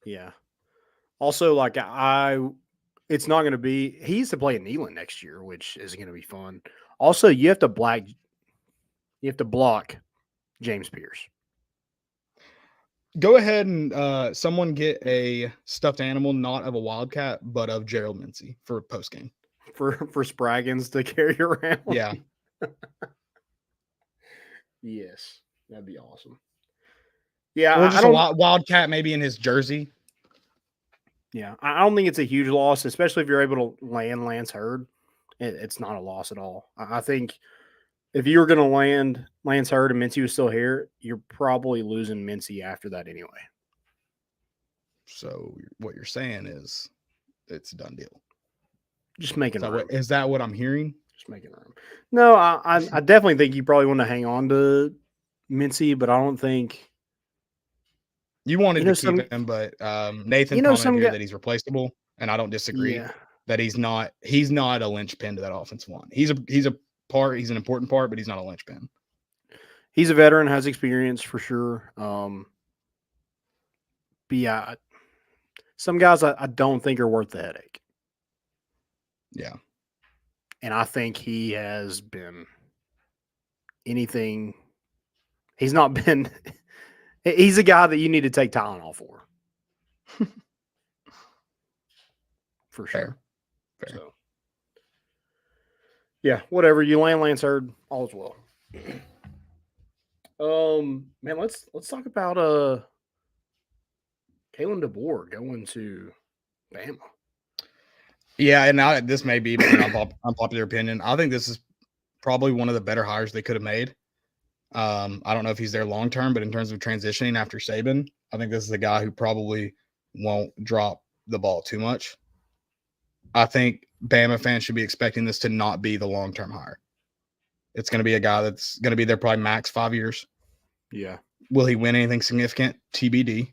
Yeah. Also, like it's not going to be. He used to play in Neyland next year, which is going to be fun. Also, you have to block James Pierce. Go ahead and someone get a stuffed animal, not of a Wildcat, but of Gerald Mincy for post game. For Spraggins to carry around. Yeah. Yes, that'd be awesome. Yeah, or just a Wildcat maybe in his jersey. Yeah, I don't think it's a huge loss, especially if you're able to land Lance Hurd. It's not a loss at all. I think if you were going to land Lance Hurd and Mincy was still here, you're probably losing Mincy after that anyway. So what you're saying is it's a done deal. Just making room. Is that what I'm hearing? Just making room. No, I definitely think you probably want to hang on to Mincy, but I don't think you wanted to keep him. But Nathan commented here that he's replaceable, and I don't disagree. Yeah. That he's not a linchpin to that offensive line. He's part. He's an important part, but he's not a linchpin. He's a veteran, has experience for sure. But yeah, some guys I don't think are worth the headache. Yeah. And I think he has been anything. He's not been. He's a guy that you need to take Tylenol for. For sure. Fair. So, yeah, whatever. You land Lance Hurd, all is well. Man, let's talk about Kalen DaBoer going to Bama. Yeah, and this may be an unpopular opinion. I think this is probably one of the better hires they could have made. I don't know if he's there long term, but in terms of transitioning after Saban, I think this is a guy who probably won't drop the ball too much. I think Bama fans should be expecting this to not be the long term hire. It's going to be a guy that's going to be there probably max 5 years. Yeah. Will he win anything significant? TBD.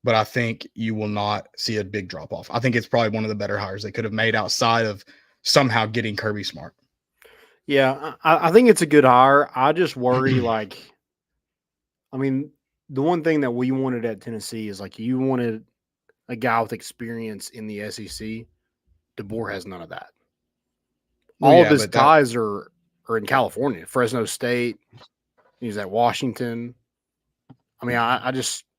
But I think you will not see a big drop off. I think it's probably one of the better hires they could have made outside of somehow getting Kirby Smart. Yeah, I think it's a good hire. I just worry, the one thing that we wanted at Tennessee is you wanted a guy with experience in the SEC. DaBoer has none of that. All of his ties are in California, Fresno State. He's at Washington. I just –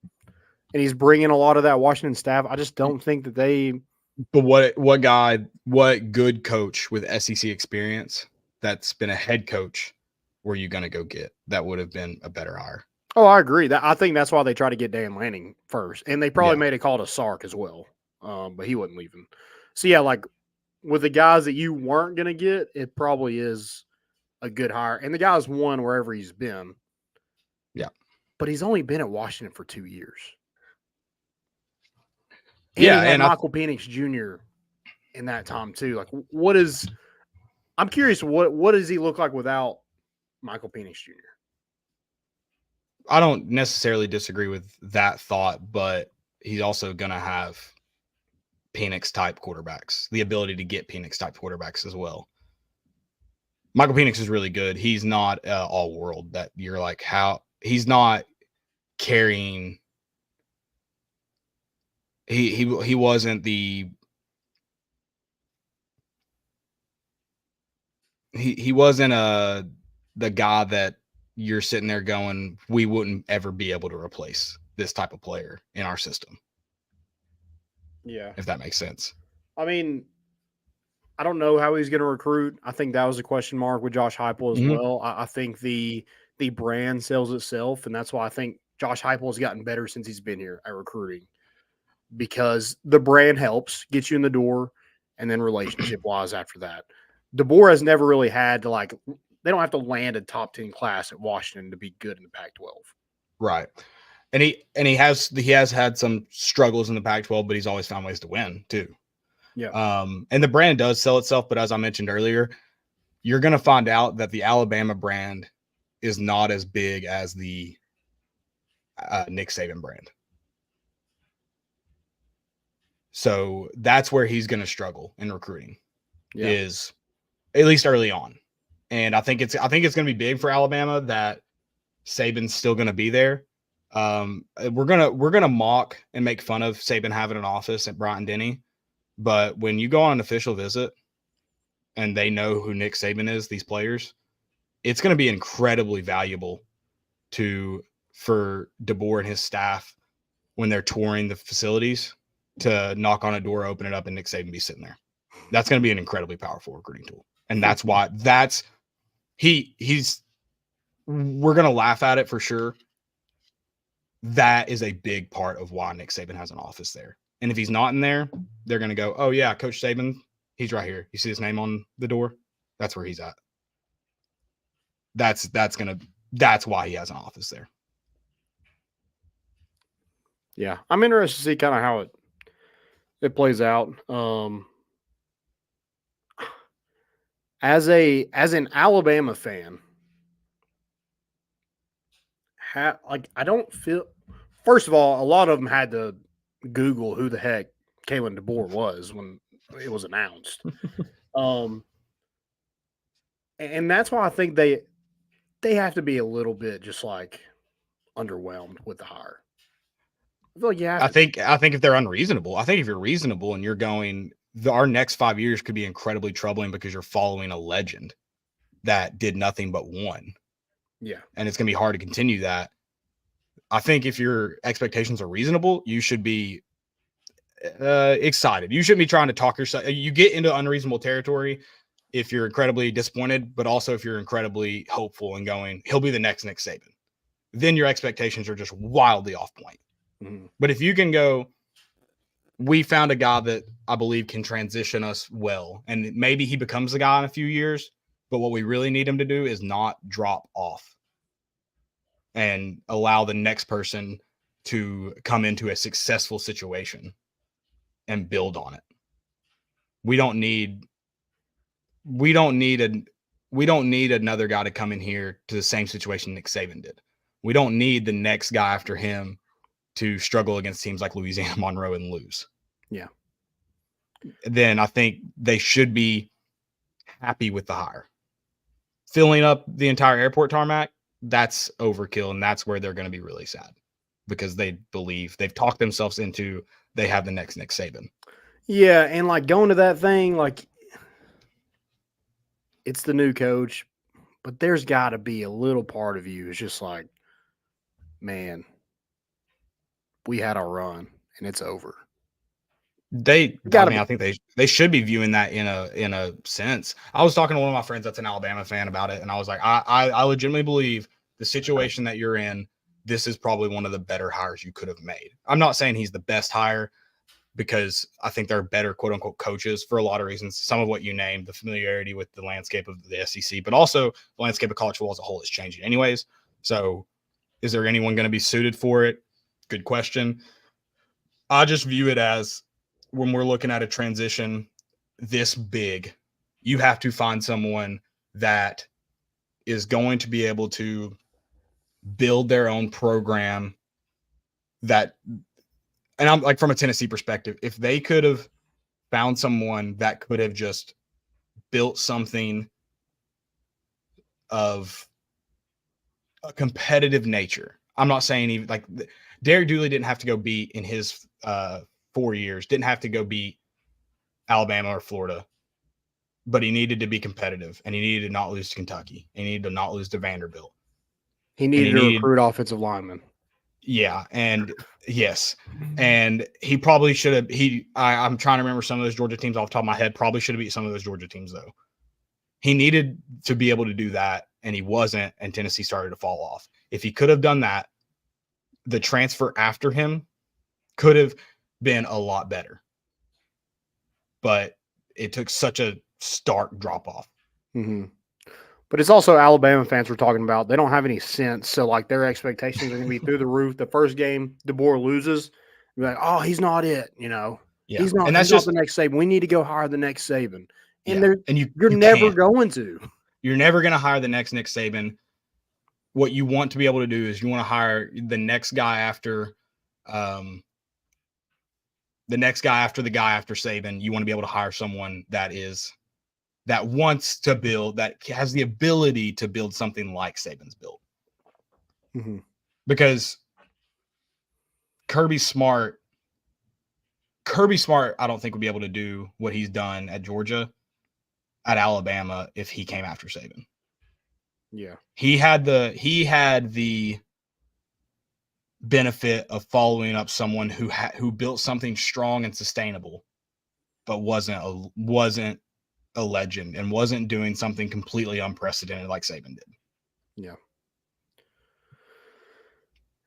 and he's bringing a lot of that Washington staff. I just don't think that they – But what good coach with SEC experience that's been a head coach were you going to go get that would have been a better hire? Oh, I agree. I think that's why they try to get Dan Lanning first. And they probably made a call to Sark as well, but he wasn't leaving. So, yeah, with the guys that you weren't going to get, it probably is a good hire. And the guy's won wherever he's been. Yeah. But he's only been at Washington for 2 years. And Michael Penix Jr. in that time too. I'm curious, what does he look like without Michael Penix Jr.? I don't necessarily disagree with that thought, but he's also going to have Penix type quarterbacks, the ability to get Penix type quarterbacks as well. Michael Penix is really good. He's not all world that you're like, how he's not carrying. He wasn't the he wasn't the guy that you're sitting there going, we wouldn't ever be able to replace this type of player in our system. Yeah. If that makes sense. I don't know how he's going to recruit. I think that was a question mark with Josh Heupel as well. I think the brand sells itself, and that's why I think Josh Heupel has gotten better since he's been here at recruiting. Because the brand helps get you in the door, and then relationship-wise after that. DaBoer has never really had to they don't have to land a top 10 class at Washington to be good in the Pac-12. Right. And he has had some struggles in the Pac-12, but he's always found ways to win too. Yeah. And the brand does sell itself, but as I mentioned earlier, you're going to find out that the Alabama brand is not as big as the Nick Saban brand. So that's where he's going to struggle in recruiting, is at least early on. And I think it's going to be big for Alabama that Saban's still going to be there. We're gonna mock and make fun of Saban having an office at Bryant-Denny, but when you go on an official visit and they know who Nick Saban is, these players, it's going to be incredibly valuable for DaBoer and his staff when they're touring the facilities to knock on a door, open it up, and Nick Saban be sitting there. That's going to be an incredibly powerful recruiting tool. And that's why we're going to laugh at it for sure. That is a big part of why Nick Saban has an office there. And if he's not in there, they're going to go, oh yeah, Coach Saban, he's right here. You see his name on the door? That's where he's at. That's why he has an office there. Yeah. I'm interested to see kind of how it plays out. As an Alabama fan, I don't feel. First of all, a lot of them had to Google who the heck Kalen DaBoer was when it was announced. And that's why I think they have to be a little bit just like underwhelmed with the hire. I feel like I think if they're unreasonable, I think if you're reasonable and you're going, our next 5 years could be incredibly troubling because you're following a legend that did nothing but won. Yeah. And it's going to be hard to continue that. I think if your expectations are reasonable, you should be excited. You shouldn't be trying to talk yourself. You get into unreasonable territory if you're incredibly disappointed, but also if you're incredibly hopeful and going, he'll be the next Nick Saban. Then your expectations are just wildly off point. Mm-hmm. But if you can go, we found a guy that I believe can transition us well, and maybe he becomes the guy in a few years, but what we really need him to do is not drop off and allow the next person to come into a successful situation and build on it. We don't need another guy to come in here to the same situation Nick Saban did. We don't need the next guy after him to struggle against teams like Louisiana Monroe and lose. Yeah. Then I think they should be happy with the hire. Filling up the entire airport tarmac, that's overkill, and that's where they're going to be really sad because they believe they've talked themselves into they have the next Nick Saban. Yeah, and like going to that thing, like it's the new coach, but there's got to be a little part of you is just like, man, we had our run and it's over. I think they should be viewing that in a sense. I was talking to one of my friends that's an Alabama fan about it, and I was like, I legitimately believe the situation that you're in, this is probably one of the better hires you could have made. I'm not saying he's the best hire because I think there are better quote unquote coaches for a lot of reasons. Some of what you named, the familiarity with the landscape of the SEC, but also the landscape of college football as a whole is changing anyways. So is there anyone going to be suited for it? Good question. I just view it as when we're looking at a transition this big, you have to find someone that is going to be able to build their own program that, and I'm like from a Tennessee perspective, if they could have found someone that could have just built something of a competitive nature. I'm not saying even like Derek Dooley didn't have to go beat in his 4 years, didn't have to go beat Alabama or Florida, but he needed to be competitive and he needed to not lose to Kentucky. He needed to not lose to Vanderbilt. He needed to recruit offensive linemen. Yeah. And yes. And he probably should have, I'm trying to remember some of those Georgia teams off the top of my head, probably should have beat some of those Georgia teams though. He needed to be able to do that and he wasn't, and Tennessee started to fall off. If he could have done that, the transfer after him could have been a lot better, but it took such a stark drop off. Mm-hmm. But it's also Alabama fans we're talking about. They don't have any sense. So like their expectations are going to be through the roof. The first game DaBoer loses, you're like, oh, he's not it. You know, yeah. He's not, and that's he's just not the next Saban. We need to go hire the next Saban. And yeah. you're never going to. You're never going to hire the next Nick Saban. What you want to be able to do is you want to hire the next guy after the guy after Saban. You want to be able to hire someone that wants to build, that has the ability to build something like Saban's built. Mm-hmm. Because Kirby Smart, I don't think would be able to do what he's done at Georgia, at Alabama, if he came after Saban. Yeah. He had the benefit of following up someone who built something strong and sustainable, but wasn't a legend and wasn't doing something completely unprecedented like Saban did. Yeah.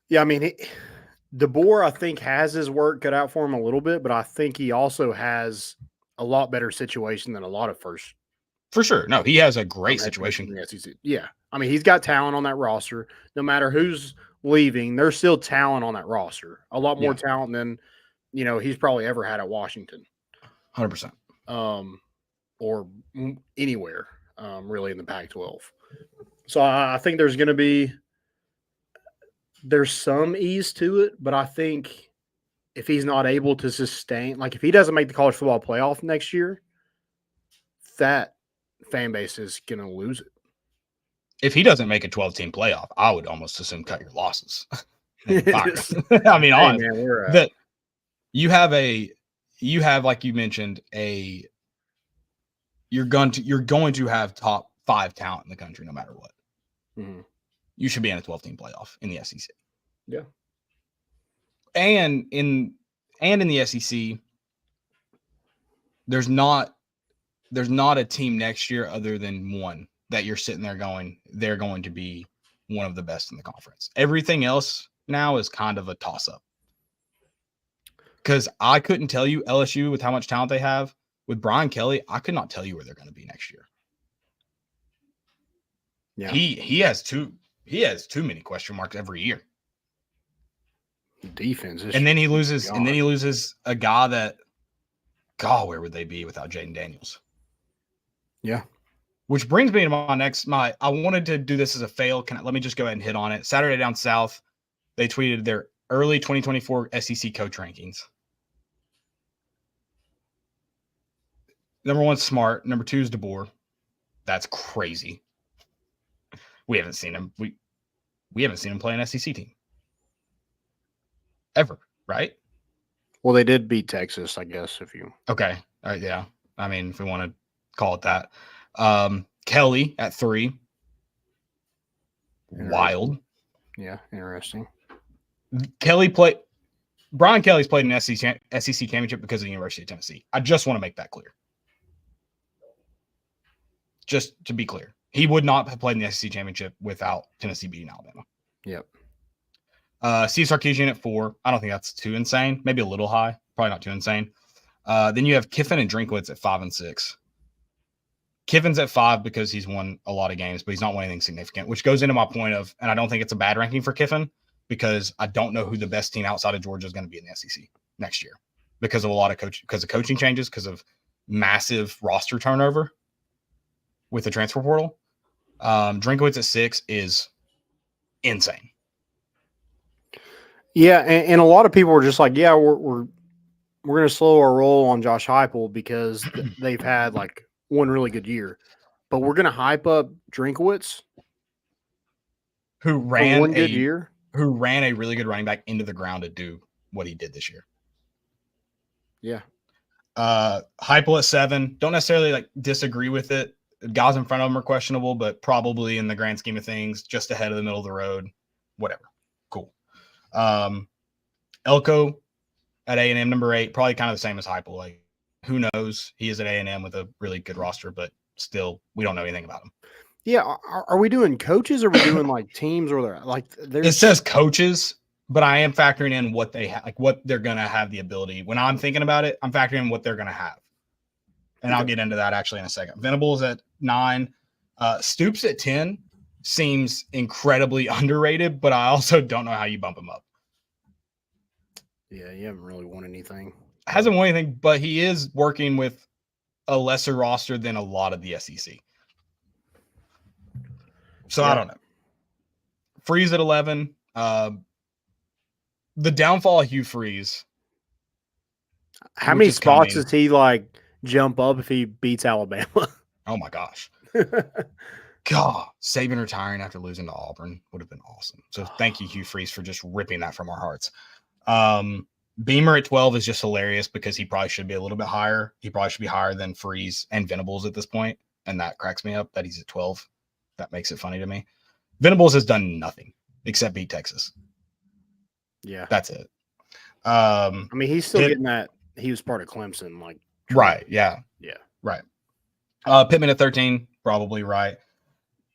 Yeah, I mean, DaBoer, I think, has his work cut out for him a little bit, but I think he also has a lot better situation than a lot of first. For sure. No, he has a great situation. Yeah. I mean, he's got talent on that roster. No matter who's leaving, there's still talent on that roster. A lot more talent than, he's probably ever had at Washington. 100%. Or anywhere, really, in the Pac-12. So I think there's some ease to it, but I think if he's not able to sustain, like if he doesn't make the college football playoff next year, fan base is going to lose it. If he doesn't make a 12-team playoff, I would almost assume cut your losses. I mean, honestly, that you have, like you mentioned, you're going to have top 5 talent in the country no matter what. Mm-hmm. You should be in a 12-team playoff in the SEC. Yeah. And in the SEC, there's not a team next year other than one that you're sitting there going, they're going to be one of the best in the conference. Everything else now is kind of a toss-up. Because I couldn't tell you LSU with how much talent they have. With Brian Kelly, I could not tell you where they're going to be next year. Yeah. He has too many question marks every year. Defense. And then he loses a guy that, God, where would they be without Jaden Daniels? Yeah. Which brings me to I wanted to do this as a fail. Let me just go ahead and hit on it. Saturday Down South, they tweeted their early 2024 SEC coach rankings. Number 1, Smart. Number 2 is DaBoer. That's crazy. We haven't seen him. We haven't seen him play an SEC team ever, right? Well, they did beat Texas, I guess. Okay, yeah. I mean, if we want to call it that. Kelly at 3. Wild. Yeah, interesting. Brian Kelly's played an SEC championship because of the University of Tennessee. I just want to make that clear. Just to be clear. He would not have played in the SEC championship without Tennessee beating Alabama. Yep. Steve Sarkisian at 4. I don't think that's too insane. Maybe a little high. Probably not too insane. Then you have Kiffin and Drinkwitz at 5 and 6. Kiffin's at 5 because he's won a lot of games, but he's not won anything significant, which goes into my point of, and I don't think it's a bad ranking for Kiffin because I don't know who the best team outside of Georgia is going to be in the SEC next year because of coaching changes, because of massive roster turnover with the transfer portal. Drinkwitz at 6 is insane. Yeah, and a lot of people were just like, yeah, we're going to slow our roll on Josh Heupel because they've had like one really good year, but we're going to hype up Drinkwitz, who ran one good year, who ran a really good running back into the ground to do what he did this year. Yeah. Heupel at 7. Don't necessarily disagree with it. Guys in front of him are questionable, but probably in the grand scheme of things, just ahead of the middle of the road. Whatever. Cool. Elko at A&M number 8, probably kind of the same as Heupel. Who knows? He is at A&M with a really good roster, but still, we don't know anything about him. Yeah. Are we doing coaches or are we doing teams or it says coaches, but I am factoring in what they have, what they're going to have the ability. When I'm thinking about it, I'm factoring in what they're going to have. And I'll get into that actually in a second. Venables at 9. Stoops at 10 seems incredibly underrated, but I also don't know how you bump him up. Yeah, you haven't really won anything. Hasn't won anything, but he is working with a lesser roster than a lot of the SEC. So I don't know. Freeze at 11. The downfall of Hugh Freeze. How many spots does he jump up if he beats Alabama? Oh my gosh. God, Saban retiring after losing to Auburn would have been awesome. So thank you, Hugh Freeze, for just ripping that from our hearts. Beamer at 12 is just hilarious because he probably should be a little bit higher. He probably should be higher than Freeze and Venables at this point, and that cracks me up that he's at 12. That makes it funny to me. Venables has done nothing except beat Texas. Yeah. That's it. I mean, he's still getting that. He was part of Clemson. Right. Yeah. Yeah. Right. Pittman at 13, probably right.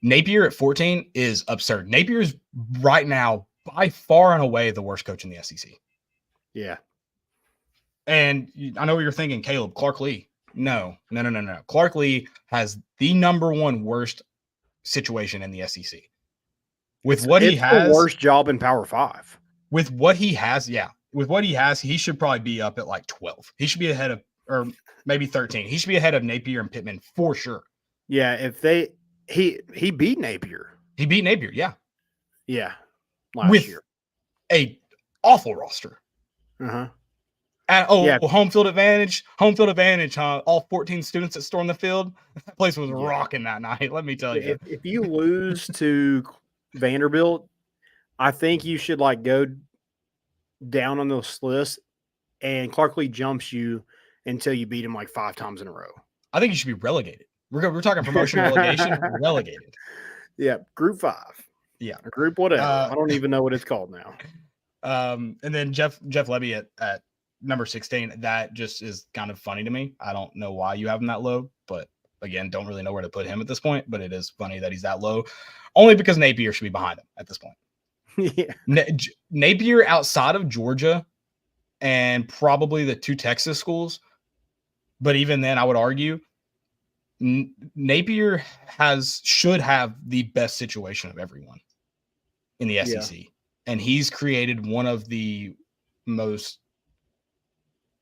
Napier at 14 is absurd. Napier is right now by far and away the worst coach in the SEC. Yeah. And I know what you're thinking, Caleb, Clark Lee. No. Clark Lee has the number 1 worst situation in the SEC. With what he has, the worst job in Power 5. With what he has, yeah. With what he has, he should probably be up at 12. He should be ahead of, or maybe 13. He should be ahead of Napier and Pittman for sure. Yeah, if he beat Napier. He beat Napier, yeah. Yeah. Last year. A awful roster. Uh-huh. Home field advantage, huh? All 14 students that stormed the field. That place was rocking that night, let me tell you. If you lose to Vanderbilt, I think you should like go down on those lists, and Clark Lee jumps you until you beat him like 5 times in a row. I think you should be relegated. We're talking promotion, relegation, relegated. Yeah, Group 5. Yeah, or Group whatever. I don't even know what it's called now. And then Jeff Levy at number 16. That just is kind of funny to me. I don't know why you have him that low, but again, don't really know where to put him at this point. But it is funny that he's that low, only because Napier should be behind him at this point. Yeah, Napier outside of Georgia and probably the 2 Texas schools, but even then, I would argue Napier should have the best situation of everyone in the SEC. And he's created one of the most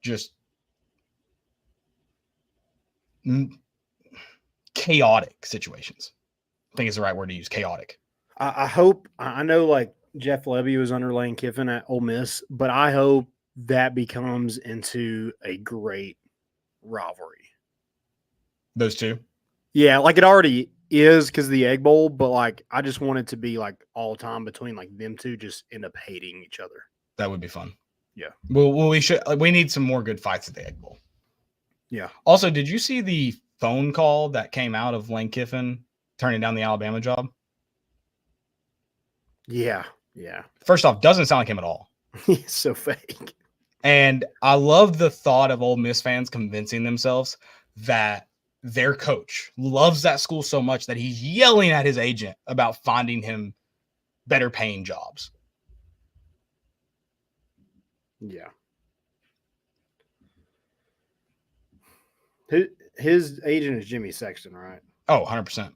just chaotic situations. I think is the right word to use, chaotic. I know like Jeff Levy was under Lane Kiffin at Ole Miss, but I hope that becomes into a great rivalry. Those two? Yeah, like it already is because of the Egg Bowl, but like I just want it to be like all time between like them two just end up hating each other. That would be fun. Yeah. Well, we need some more good fights at the Egg Bowl. Yeah. Also, did you see the phone call that came out of Lane Kiffin turning down the Alabama job? Yeah. Yeah. First off, doesn't sound like him at all. He's so fake. And I love the thought of Ole Miss fans convincing themselves that their coach loves that school so much that he's yelling at his agent about finding him better paying jobs. Yeah. His agent is Jimmy Sexton, right? Oh, 100%.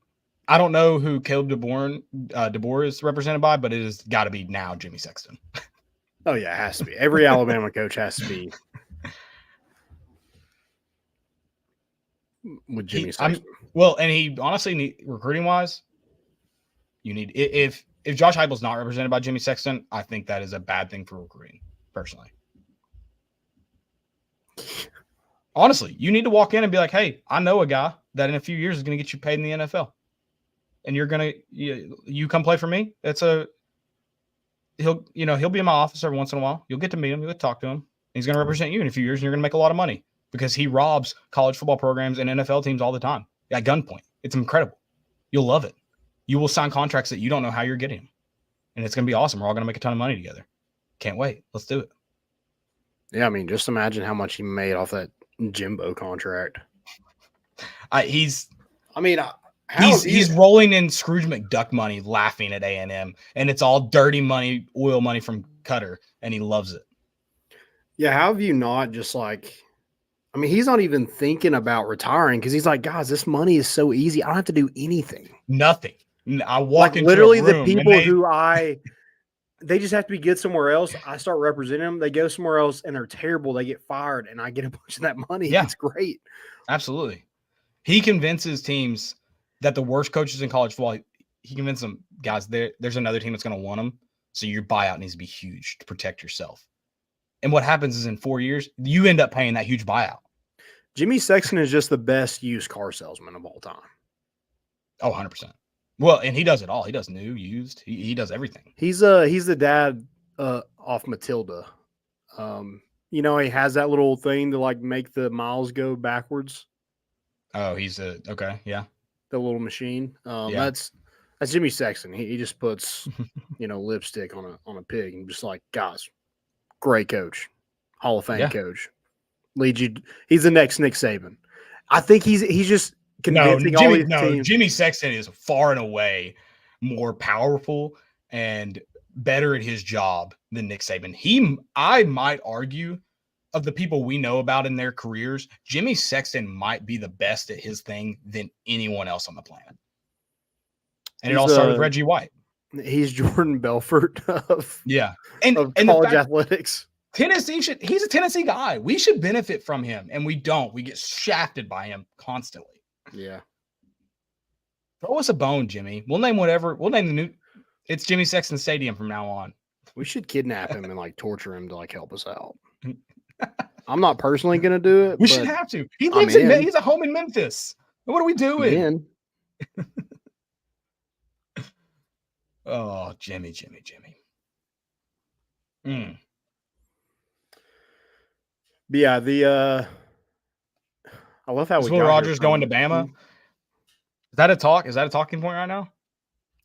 I don't know who Caleb DaBoer is represented by, but it has got to be now Jimmy Sexton. Oh, yeah, it has to be. Every Alabama coach has to be with Jimmy Sexton. And he honestly, recruiting-wise, you need – if Josh Heupel's not represented by Jimmy Sexton, I think that is a bad thing for recruiting, personally. Honestly, you need to walk in and be like, hey, I know a guy that in a few years is going to get you paid in the NFL. And you're going to you come play for me. He'll be in my office every once in a while. You'll get to meet him. You'll talk to him. He's going to represent you in a few years, and you're going to make a lot of money because he robs college football programs and NFL teams all the time at gunpoint. It's incredible. You'll love it. You will sign contracts that you don't know how you're getting them. And it's going to be awesome. We're all going to make a ton of money together. Can't wait. Let's do it. Yeah, I mean, just imagine how much he made off that Jimbo contract. He's He's rolling in Scrooge McDuck money, laughing at A&M, and it's all dirty money, oil money from Qatar, and he loves it. Yeah, how have you not just like – I mean, he's not even thinking about retiring because he's like, guys, this money is so easy. I don't have to do anything. Nothing. I walk into literally a room the people they just have to be good somewhere else. I start representing them. They go somewhere else, and they're terrible. They get fired, and I get a bunch of that money. Yeah. It's great. Absolutely. He convinces teams that the worst coaches in college football, he convinces them, guys, there's another team that's going to want them, so your buyout needs to be huge to protect yourself. And what happens is in 4 years, you end up paying that huge buyout. Jimmy Sexton is just the best used car salesman of all time. Oh, 100%. Well, and he does it all. He does new, used. He does everything. He's the dad off Matilda. He has that little thing to like make the miles go backwards. Oh, okay, yeah. The little machine. Yeah. That's Jimmy Sexton. He just puts lipstick on a pig and just like, guys, great coach, Hall of Fame coach. Leads you. He's the next Nick Saban. I think he's just convincing all these teams. Jimmy Sexton is far and away more powerful and better at his job than Nick Saban. I might argue, of the people we know about in their careers, Jimmy Sexton might be the best at his thing than anyone else on the planet. And it all started with Reggie White. He's Jordan Belfort of college athletics. He's a Tennessee guy. We should benefit from him, and we don't. We get shafted by him constantly. Yeah. Throw us a bone, Jimmy. We'll name whatever. We'll name the new. It's Jimmy Sexton Stadium from now on. We should kidnap him and like torture him to like help us out. I'm not personally going to do it. We but should have to. He lives in. He's at home in Memphis. What are we doing? Oh, Jimmy. But yeah, I love how is Will Rogers going to Bama? Is that a talk? Is that a talking point right now?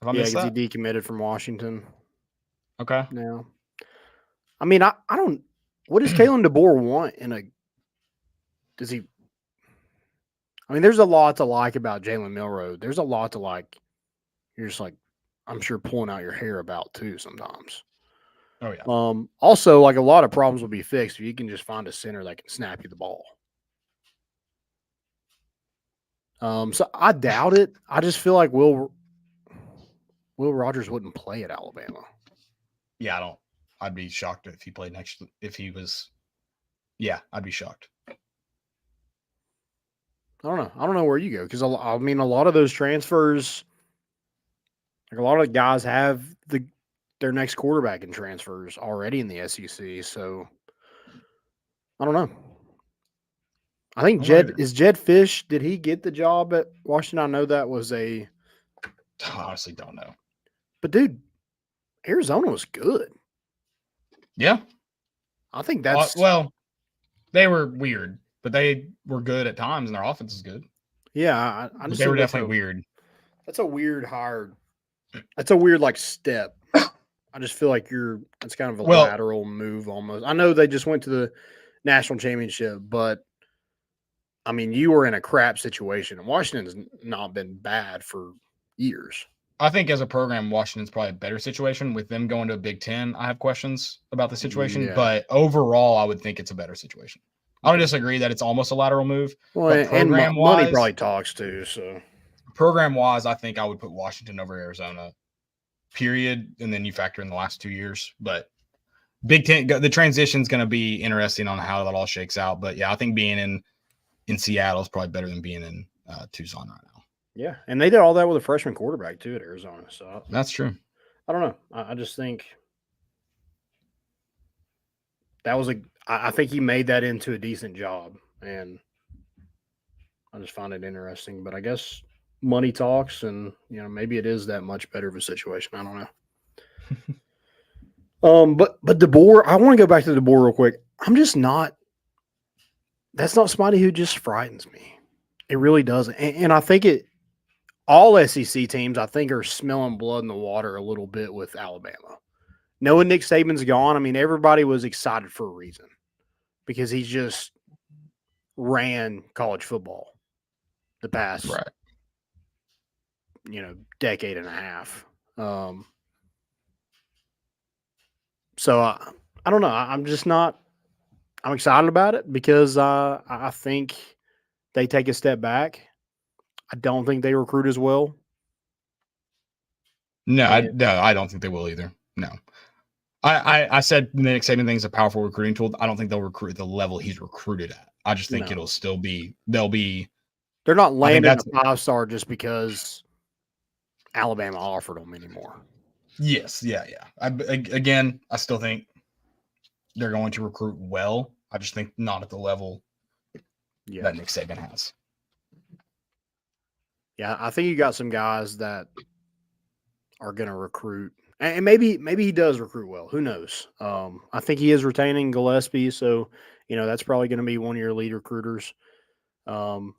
Yeah, because he decommitted from Washington. Okay. Now, I mean, I don't. What does Kalen DaBoer want in a? Does he? I mean, there's a lot to like about Jalen Milroe. There's a lot to like. You're just like, I'm sure pulling out your hair about too sometimes. Oh yeah. Also, like a lot of problems will be fixed if you can just find a center that can snap you the ball. So I doubt it. I just feel like Will Rogers wouldn't play at Alabama. Yeah, I don't. I'd be shocked if he played next. If he was, yeah, I'd be shocked. I don't know. I don't know where you go because I mean, a lot of those transfers, like a lot of the guys have their next quarterback in transfers already in the SEC. So I don't know. I think Jed Fish. Did he get the job at Washington? I know that was I honestly don't know. But dude, Arizona was good. Yeah, I think that's well. They were weird, but they were good at times, and their offense is good. Yeah, I just they were definitely weird. That's a weird hire. That's a weird step. I just feel like it's kind of a lateral move almost. I know they just went to the national championship, but I mean, you were in a crap situation. Washington's not been bad for years. I think as a program, Washington's probably a better situation. With them going to a Big Ten, I have questions about the situation. Yeah. But overall, I would think it's a better situation. I don't disagree that it's almost a lateral move. Well, and money probably talks too. So program-wise, I think I would put Washington over Arizona, period. And then you factor in the last 2 years. But Big Ten, the transition's going to be interesting on how that all shakes out. But, yeah, I think being in Seattle is probably better than being in Tucson right now. Yeah, and they did all that with a freshman quarterback too at Arizona. So that's true. I don't know. I just think that was I think he made that into a decent job, and I just find it interesting. But I guess money talks, and maybe it is that much better of a situation. I don't know. But DaBoer, I want to go back to DaBoer real quick. I'm just not. That's not somebody who just frightens me. It really doesn't, and I think it. All SEC teams, I think, are smelling blood in the water a little bit with Alabama. Knowing Nick Saban's gone, I mean, everybody was excited for a reason because he just ran college football the past, decade and a half. So I don't know. I'm just not – I'm excited about it because I think they take a step back. I don't think they recruit as well. No, I don't think they will either. No. I said the Nick Saban thing is a powerful recruiting tool. I don't think they'll recruit at the level he's recruited at. I just think it'll still be – they're not landing a 5-star just because Alabama offered them anymore. Yes, yeah. Again, I still think they're going to recruit well. I just think not at the level that Nick Saban has. Yeah, I think you got some guys that are going to recruit, and maybe he does recruit well. Who knows? I think he is retaining Gillespie, so that's probably going to be one of your lead recruiters. But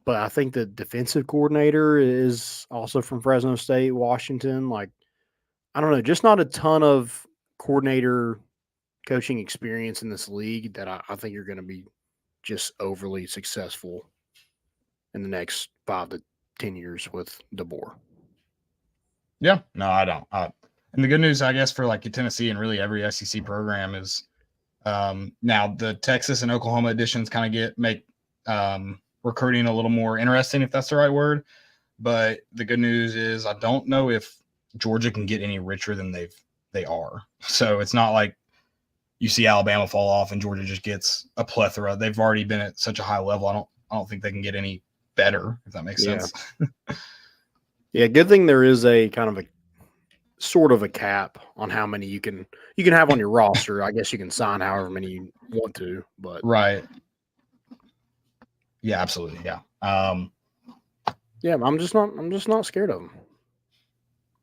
I think the defensive coordinator is also from Fresno State, Washington. I don't know, just not a ton of coordinator coaching experience in this league that I think you're going to be just overly successful in the next 5 to 10 years with DaBoer. Yeah, no, I don't. And the good news, I guess, for Tennessee and really every SEC program is now the Texas and Oklahoma editions kind of make recruiting a little more interesting, if that's the right word. But the good news is I don't know if Georgia can get any richer than they are. So it's not like you see Alabama fall off and Georgia just gets a plethora. They've already been at such a high level. I don't think they can get any better, if that makes sense. Yeah, good thing there is a kind of sort of a cap on how many you can have on your roster. I guess you can sign however many you want to, but Right. Yeah, absolutely. Yeah. yeah, I'm just not scared of them.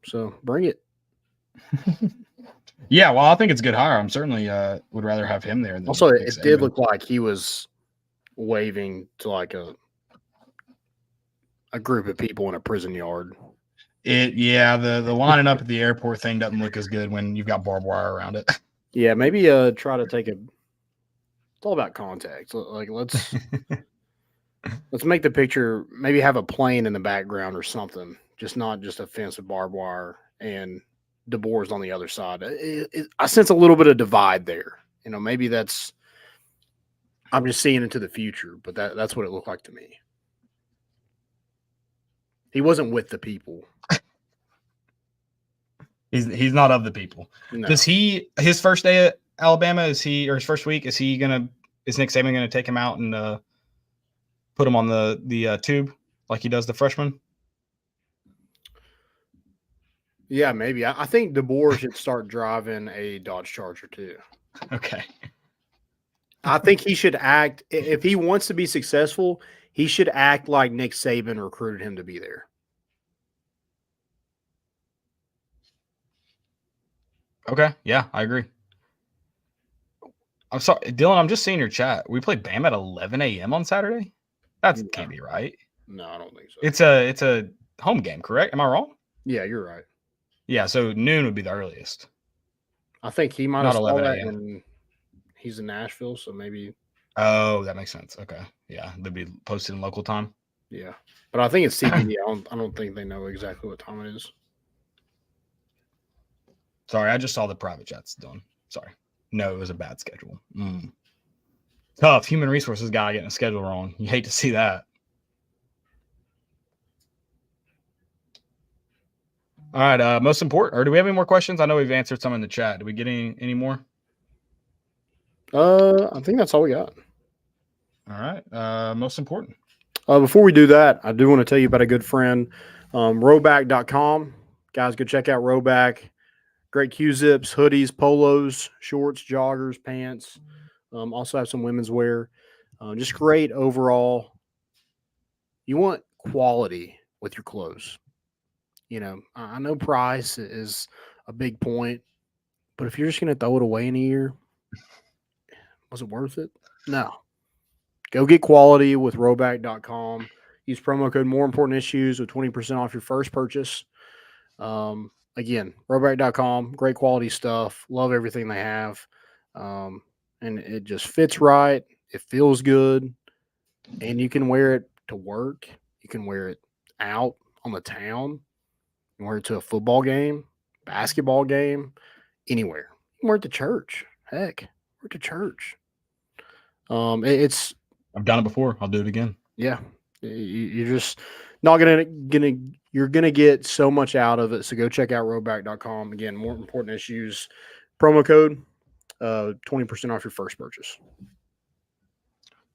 So bring it. Yeah, well, I think it's a good hire. I'm certainly would rather have him there. Than Also, Nick it did Saban. look like he was waving to like a group of people in a prison yard. The lining up at the airport thing doesn't look as good when you've got barbed wire around it. Yeah, maybe try to take a. It's all about context. Like let's make the picture. Maybe have a plane in the background or something. Just not just a fence with barbed wire and DaBoer's on the other side. I sense a little bit of divide there. You know, maybe that's. I'm just seeing into the future, but that's what it looked like to me. He wasn't with the people. He's not of the people. No. Does his first day at Alabama or his first week is Nick Saban gonna take him out and put him on the tube like he does the freshman? Yeah, maybe. I think DaBoer should start driving a Dodge Charger too. Okay. I think he should act if he wants to be successful. He should act like Nick Saban recruited him to be there. Okay. Yeah, I agree. I'm sorry, Dylan. I'm just seeing your chat. We played Bama at 11 a.m. on Saturday. That can't be right. No, I don't think so. It's a home game, correct? Am I wrong? Yeah, you're right. Yeah, so noon would be the earliest. I think he might Not have 11 saw that, a.m. and he's in Nashville, so maybe. Oh, that makes sense. Okay. Yeah, they'll be posted in local time. Yeah, but I think it's CBD. I don't think they know exactly what time it is. Sorry, I just saw the private chats done. Sorry. No, it was a bad schedule. Tough. Human resources guy getting a schedule wrong. You hate to see that. All right. Most important, or do we have any more questions? I know we've answered some in the chat. Do we get any more? I think that's all we got. All right. Most important. Before we do that, I do want to tell you about a good friend, Rowback.com. Guys, go check out Rowback. Great Q-zips, hoodies, polos, shorts, joggers, pants. Also have some women's wear. Just great overall. You want quality with your clothes. You know, I know price is a big point, but if you're just going to throw it away in a year, was it worth it? No. Go get quality with Rowback.com. Use promo code More Important Issues with 20% off your first purchase. Again, Rowback.com, great quality stuff. Love everything they have. And it just fits right. It feels good. And you can wear it to work. You can wear it out on the town. You can wear it to a football game, basketball game, anywhere. You can wear it to church. Heck, wear it to church. I've done it before. I'll do it again. Yeah. You're just not you're gonna get so much out of it. So go check out Rowback.com. Again, More Important Issues. Promo code 20% off your first purchase.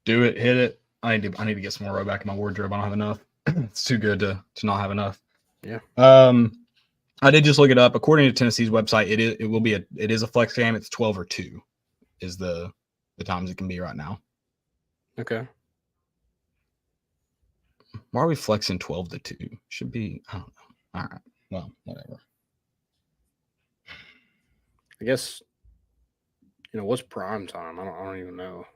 Do it, hit it. I need to get some more Rowback in my wardrobe. I don't have enough. It's too good to not have enough. Yeah. I did just look it up. According to Tennessee's website, it is a flex game. It's 12 or 2 is the times it can be right now. Okay. Why are we flexing 12 to 2? Should be, I don't know. All right. Well, whatever. I guess, what's prime time? I don't even know.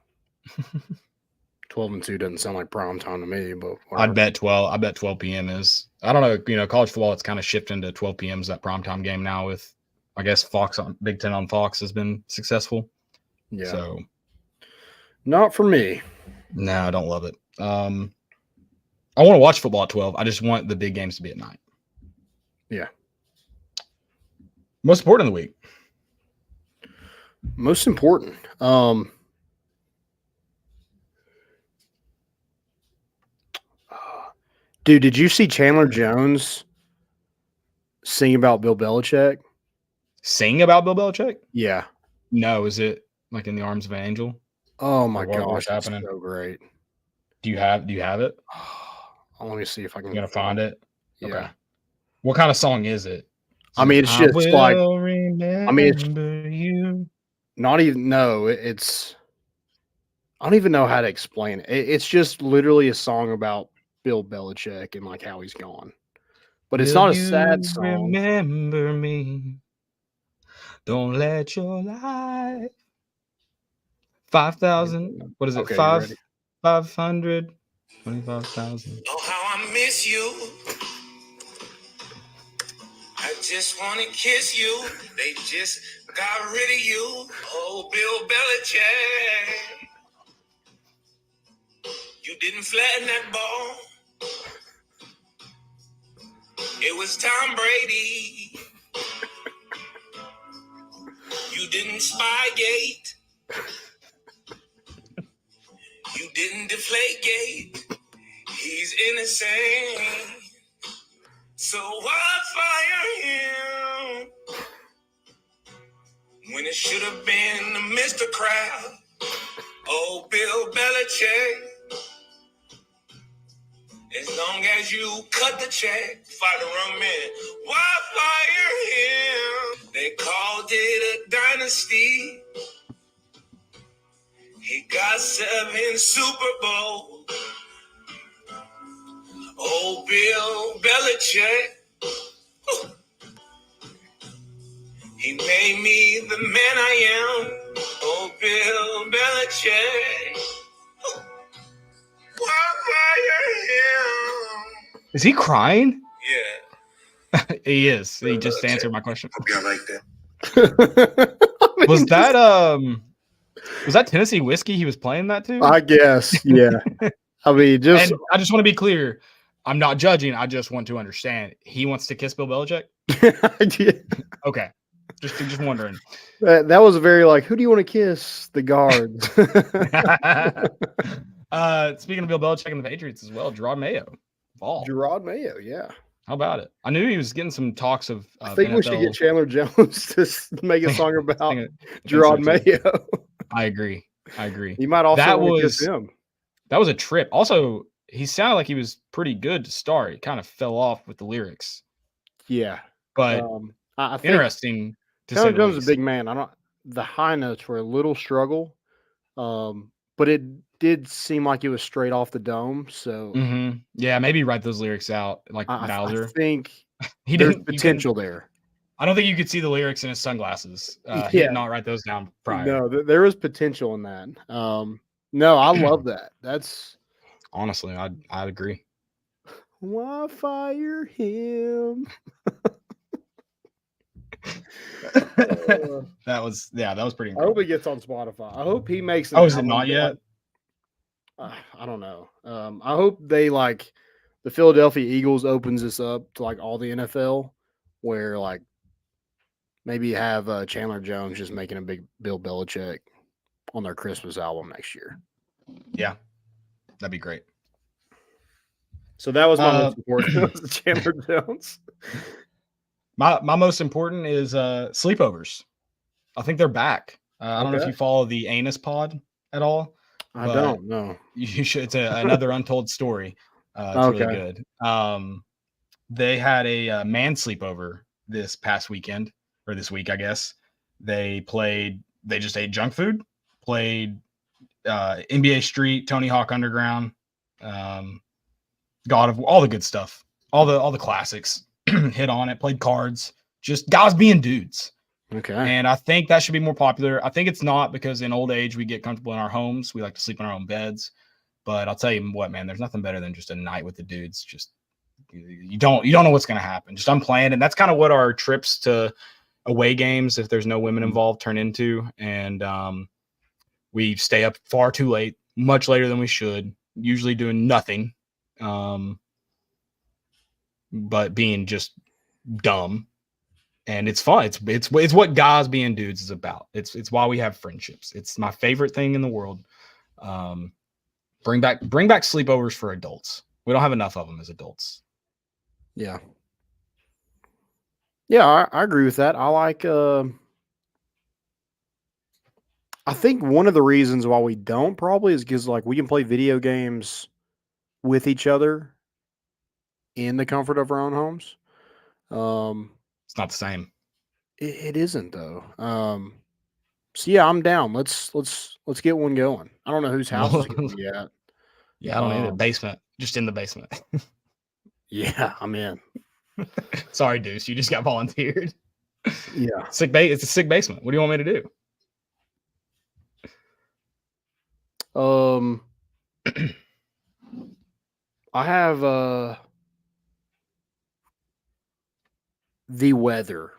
12 and 2 doesn't sound like prime time to me, but whatever. I bet 12 p.m. is. I don't know. College football, it's kind of shifting to 12 p.m. is that prime time game now with, I guess, Fox on Big Ten on Fox has been successful. Yeah. So. Not for me. No, I don't love it. I want to watch football at 12. I just want the big games to be at 9. Yeah. Most important of the week. Most important. Dude, did you see Chandler Jones sing about Bill Belichick? Sing about Bill Belichick? Yeah. No, is it like in the arms of an angel? Oh my gosh, what's that's happening? so great. Do you have it? Let me see if I can. You gonna find it? Yeah. Okay. What kind of song is it? I mean, it's just like it's you. not even it's I don't even know how to explain it. It's just literally a song about Bill Belichick and like how he's gone. But it's not a sad song. Remember me. Don't let your life. 5,000. What is it? Okay, you ready? 525,000. Oh, how I miss you. I just want to kiss you. They just got rid of you. Oh, Bill Belichick. You didn't flatten that ball. It was Tom Brady. You didn't Spygate. You didn't Deflategate. He's innocent. So why fire him when it should have been Mr. Crowd? Oh, Bill Belichick. As long as you cut the check, fight the wrong man. Why fire him? They called it a dynasty. He got 7 Super Bowls. Oh, Bill Belichick. He made me the man I am. Oh, Bill Belichick. Why fire him? Is he crying? Yeah. He is. He just answered my question. Hope y'all like that. Was that Tennessee whiskey he was playing that to? I guess, yeah. I mean, just And I just want to be clear. I'm not judging. I just want to understand. He wants to kiss Bill Belichick? Okay. Just wondering. that was a very like, who do you want to kiss? The guards. Speaking of Bill Belichick and the Patriots as well, Gerard Mayo. Gerard Mayo, yeah. How about it? I knew he was getting some talks of I think we should NFL. get Chandler Jones to make a song about I Gerard think so, too. Mayo. I agree. He might also That want to was- kiss him. That was a trip. Also, he sounded like he was pretty good to start. He kind of fell off with the lyrics. Yeah. But I think interesting to say Chandler the Jones is least. a big man. The high notes were a little struggle. But it did seem like it was straight off the dome. So Mhm. Yeah, maybe write those lyrics out like I Bowser. think He there's didn't. potential there. I don't think you could see the lyrics in his sunglasses. He Yeah. did not write those down prior. No, there is potential in that. No, I love that. That's Honestly, I'd agree. why fire him. That was pretty I incredible. hope he gets on Spotify. I hope he makes. Oh, is it not yet? I don't know. I hope they like the Philadelphia Eagles opens this up to like all the NFL, where like maybe have Chandler Jones just making a big Bill Belichick on their Christmas album next year. Yeah, that'd be great. So that was my most important. Chandler Jones. My most important is sleepovers. I think they're back. I don't know if Okay. you follow the Anus Pod at all. I But don't know. You should. It's another untold story. It's really good. They had a man sleepover this past weekend, or this week, I guess. They just ate junk food, played NBA Street, Tony Hawk Underground, God of all the good stuff, all the classics. Hit on it, played cards, just guys being dudes. Okay. And I think that should be more popular. I think it's not, because in old age we get comfortable in our homes. We like to sleep in our own beds. But I'll tell you what, man, there's nothing better than just a night with the dudes. Just you don't know what's going to happen. Just unplanned. And that's kind of what our trips to away games, if there's no women involved, turn into. And we stay up far too late, much later than we should, usually doing nothing. But being just dumb, and it's fun. It's what guys being dudes is about. It's why we have friendships. It's my favorite thing in the world. Bring back sleepovers for adults. We don't have enough of them as adults. Yeah. Yeah, I agree with that. I like. I think one of the reasons why we don't probably is because like we can play video games with each other in the comfort of our own homes. It's not the same. It isn't though. So yeah, I'm down. Let's get one going. I don't know whose house it's gonna be at. Yeah, I don't need a basement. Just in the basement. Yeah, I'm in. Sorry, Deuce. You just got volunteered. Yeah. It's a sick basement. What do you want me to do? I have the weather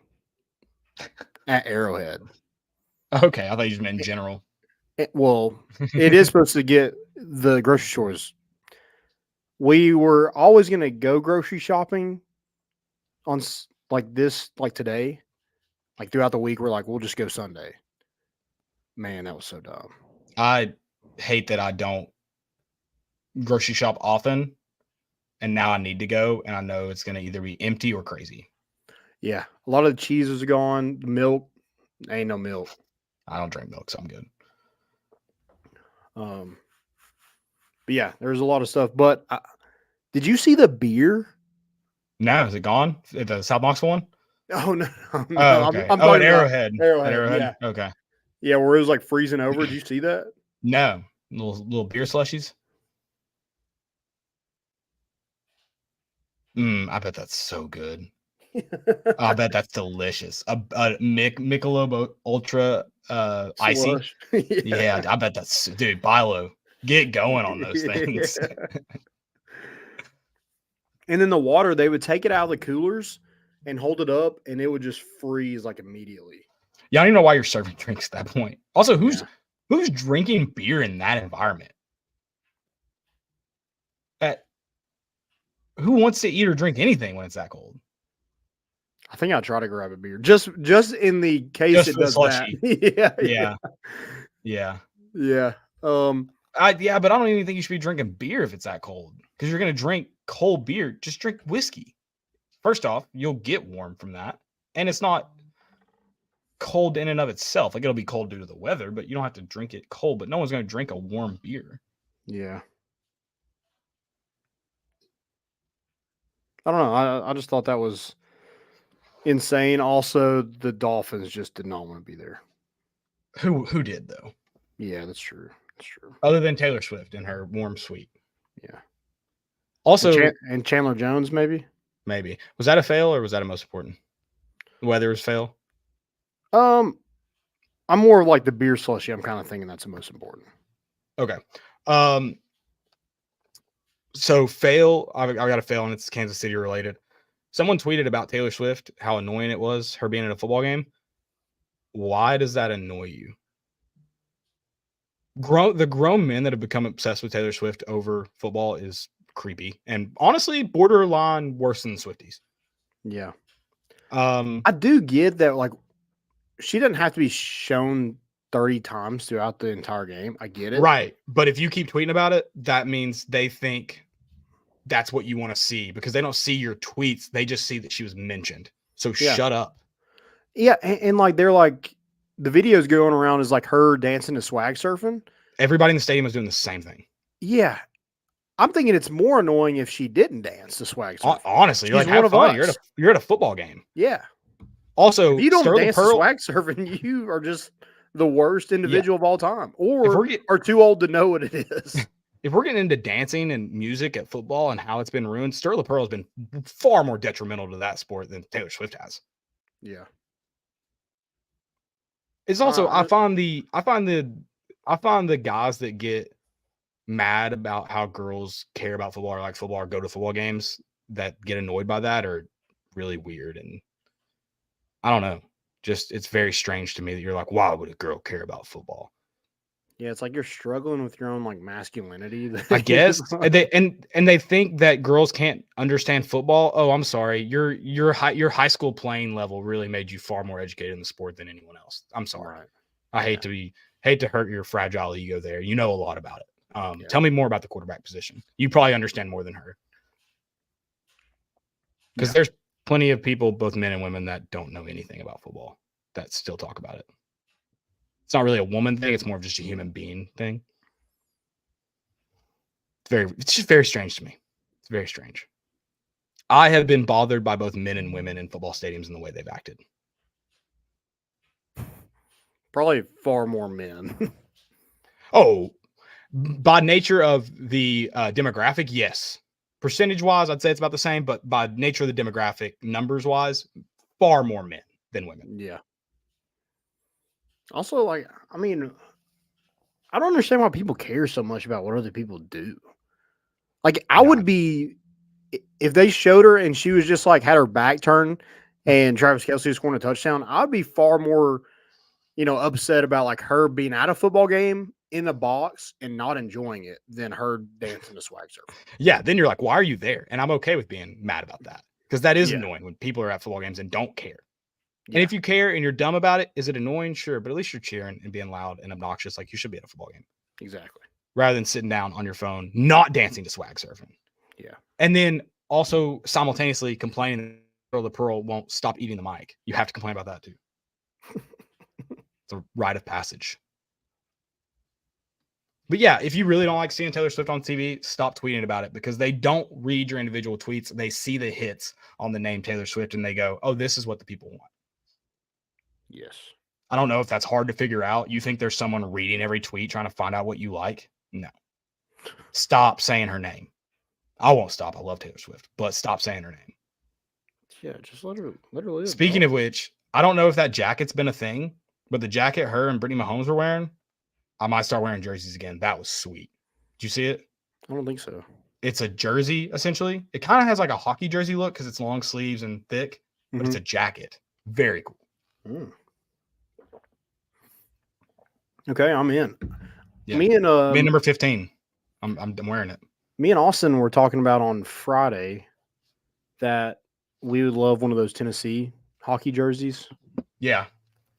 at Arrowhead. Okay, I thought you just meant in general. Well, it is supposed to get the grocery stores. We were always going to go grocery shopping on like today, like throughout the week. We're like, we'll just go Sunday. Man, that was so dumb. I hate that I don't grocery shop often, and now I need to go, and I know it's going to either be empty or crazy. Yeah, a lot of the cheeses are gone. The milk, ain't no milk. I don't drink milk, so I'm good. But yeah, there's a lot of stuff. But did you see the beer? No, is it gone? The South Knoxville one? Oh no! Oh, okay. I'm talking at Arrowhead. Arrowhead. At Arrowhead. Yeah. Okay. Yeah, where it was like freezing over. Did you see that? No, little beer slushies. I bet that's so good. I bet that's delicious. A Michelob Ultra icy. Yeah, I bet that's, dude. Bilo, get going on those things. And then the water, they would take it out of the coolers and hold it up, and it would just freeze like immediately. Yeah, I don't even know why you're serving drinks at that point. Also, who's drinking beer in that environment? Who wants to eat or drink anything when it's that cold? I think I'll try to grab a beer just in the case just it does that. Yeah. But I don't even think you should be drinking beer if it's that cold, because you're gonna drink cold beer. Just drink whiskey. First off, you'll get warm from that, and it's not cold in and of itself. Like, it'll be cold due to the weather, but you don't have to drink it cold. But no one's gonna drink a warm beer. Yeah. I don't know. I just thought that was insane. Also, the Dolphins just did not want to be there. Who did though? Yeah, that's true. That's true. Other than Taylor Swift in her warm suite. Yeah. Also, and Chandler Jones, maybe. Was that a fail or was that a most important? The weather was fail. I'm more like the beer slushy. I'm kind of thinking that's the most important. Okay. So fail. I got a fail, and it's Kansas City related. Someone tweeted about Taylor Swift, how annoying it was her being at a football game. Why does that annoy you? The grown men that have become obsessed with Taylor Swift over football is creepy, and honestly, borderline worse than the Swifties. Yeah. I do get that. Like, she doesn't have to be shown 30 times throughout the entire game. I get it. Right. But if you keep tweeting about it, that means they think that's what you want to see, because they don't see your tweets. They just see that she was mentioned. So shut up. Yeah. And like, they're like, the videos going around is like her dancing to swag surfing. Everybody in the stadium is doing the same thing. Yeah. I'm thinking it's more annoying if she didn't dance to swag surfing. Honestly, you're like, have fun. You're at a football game. Yeah. Also, if you don't dance to swag surfing, you are just the worst individual of all time, or are too old to know what it is. If we're getting into dancing and music at football and how it's been ruined, Sterling Pearl has been far more detrimental to that sport than Taylor Swift has. Yeah. It's also I find the guys that get mad about how girls care about football or like football or go to football games, that get annoyed by that, are really weird. And I don't know. Just, it's very strange to me that you're like, why would a girl care about football? Yeah, it's like you're struggling with your own like masculinity. I guess. and they think that girls can't understand football. Oh, I'm sorry. Your high school playing level really made you far more educated in the sport than anyone else. I'm sorry. Right. I hate to hurt your fragile ego there. You know a lot about it. Tell me more about the quarterback position. You probably understand more than her. Because there's plenty of people, both men and women, that don't know anything about football that still talk about it. It's not really a woman thing. It's more of just a human being thing. It's just very strange to me. It's very strange. I have been bothered by both men and women in football stadiums and the way they've acted. Probably far more men. Oh, by nature of the demographic, yes. Percentage-wise, I'd say it's about the same, but by nature of the demographic, numbers-wise, far more men than women. Yeah. Also, like, I mean, I don't understand why people care so much about what other people do. Like, I would be, if they showed her and she was just like had her back turned and Travis Kelce was scoring a touchdown, I'd be far more, upset about like her being at a football game in the box and not enjoying it than her dancing the swag surf. Yeah, then you're like, why are you there? And I'm okay with being mad about that because that is Yeah. annoying when people are at football games and don't care. Yeah. And if you care and you're dumb about it, is it annoying? Sure, but at least you're cheering and being loud and obnoxious like you should be at a football game. Exactly. Rather than sitting down on your phone, not dancing to swag surfing. Yeah. And then also simultaneously complaining that the Pearl won't stop eating the mic. You have to complain about that too. It's a rite of passage. But yeah, if you really don't like seeing Taylor Swift on TV, stop tweeting about it because they don't read your individual tweets. They see the hits on the name Taylor Swift and they go, oh, this is what the people want. Yes. I don't know if that's hard to figure out. You think there's someone reading every tweet trying to find out what you like? No. Stop saying her name. I won't stop. I love Taylor Swift, but stop saying her name. Yeah, just let her live. Speaking of which, I don't know if that jacket's been a thing, but the jacket her and Brittany Mahomes were wearing, I might start wearing jerseys again. That was sweet. Did you see it? I don't think so. It's a jersey, essentially. It kind of has like a hockey jersey look because it's long sleeves and thick, but it's a jacket. Very cool. Mm. Okay, I'm in. Yeah. Me and number 15. I'm wearing it. Me and Austin were talking about on Friday that we would love one of those Tennessee hockey jerseys. Yeah.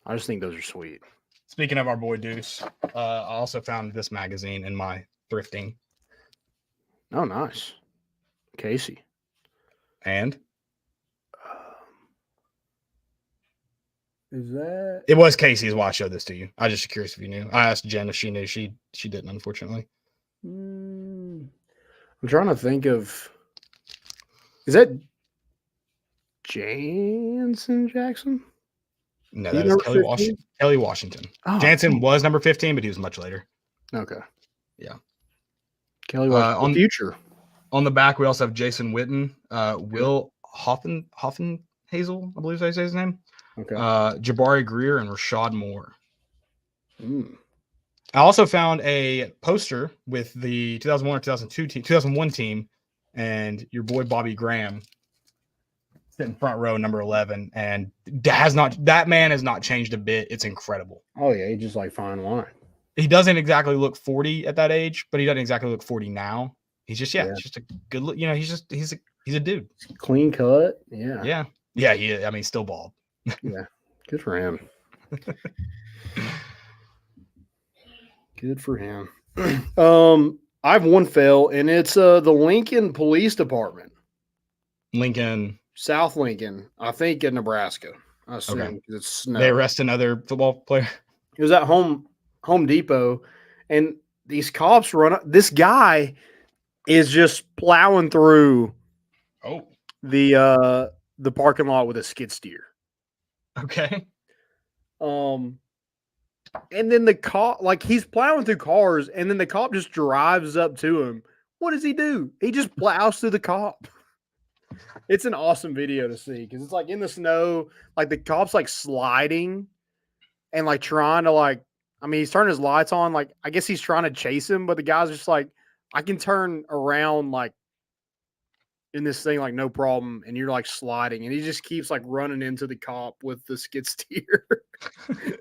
I just think those are sweet. Speaking of our boy Deuce, I also found this magazine in my thrifting. Oh, nice. Casey. And? Is that? It was Casey's why I showed this to you. I was just curious if you knew. I asked Jen if she knew. She didn't, unfortunately. I'm trying to think of. Is that Jansen Jackson? No, that is Kelly Washington. Oh, Jansen was number 15, but he was much later. Okay. Yeah. Kelly Washington. On future. On the back, we also have Jason Witten, Will Hoffenhazel, I believe I say his name. Okay. Jabari Greer and Rashad Moore. Mm. I also found a poster with the 2001 team, and your boy Bobby Graham sitting front row, number 11, and that man has not changed a bit. It's incredible. Oh yeah, he's just like fine wine. He doesn't exactly look 40 at that age, but he doesn't exactly look 40 now. He's just it's just a good look. He's a dude. Clean cut. Yeah. Yeah. He is. I mean, still bald. Yeah. Good for him. Good for him. I have one fail, and it's the Lincoln Police Department. Lincoln. South Lincoln, I think in Nebraska. I assume Okay. it's snow. They arrest another football player. It was at Home Depot, and these cops run up. This guy is just plowing through the parking lot with a skid steer. Okay. And then the cop, like he's plowing through cars, and then the cop just drives up to him. What does he do? He just plows through the cop. It's an awesome video to see because it's like in the snow, like the cop's like sliding and like trying to he's turning his lights on. Like, I guess he's trying to chase him, but the guy's just like, I can turn around like in this thing, like no problem. And you're like sliding, and he just keeps like running into the cop with the skid steer.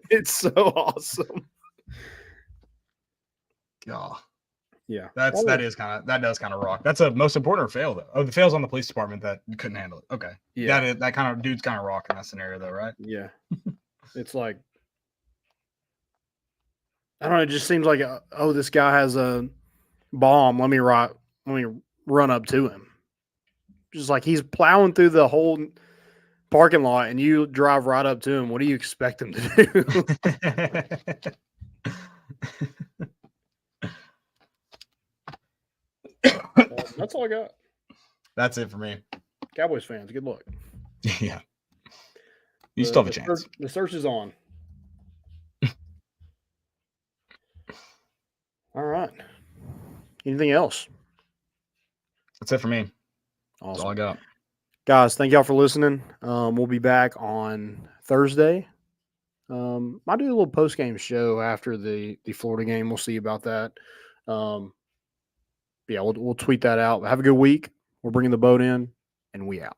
It's so awesome. Yeah. Yeah. That does kind of rock. That's a most important fail though. Oh, the fail's on the police department that couldn't handle it. Okay. Yeah. That kind of dude's kind of rock in that scenario though, right? Yeah. It's like, I don't know. It just seems like, this guy has a bomb. Let me run up to him. Just like he's plowing through the whole parking lot, and you drive right up to him. What do you expect him to do? That's all I got. That's it for me. Cowboys fans, good luck. Yeah. You still have a chance. The search is on. All right. Anything else? That's it for me. Awesome. That's all I got. Guys, thank y'all for listening. We'll be back on Thursday. Might do a little post-game show after the Florida game. We'll see about that. Yeah, we'll tweet that out. Have a good week. We're bringing the boat in, and we out.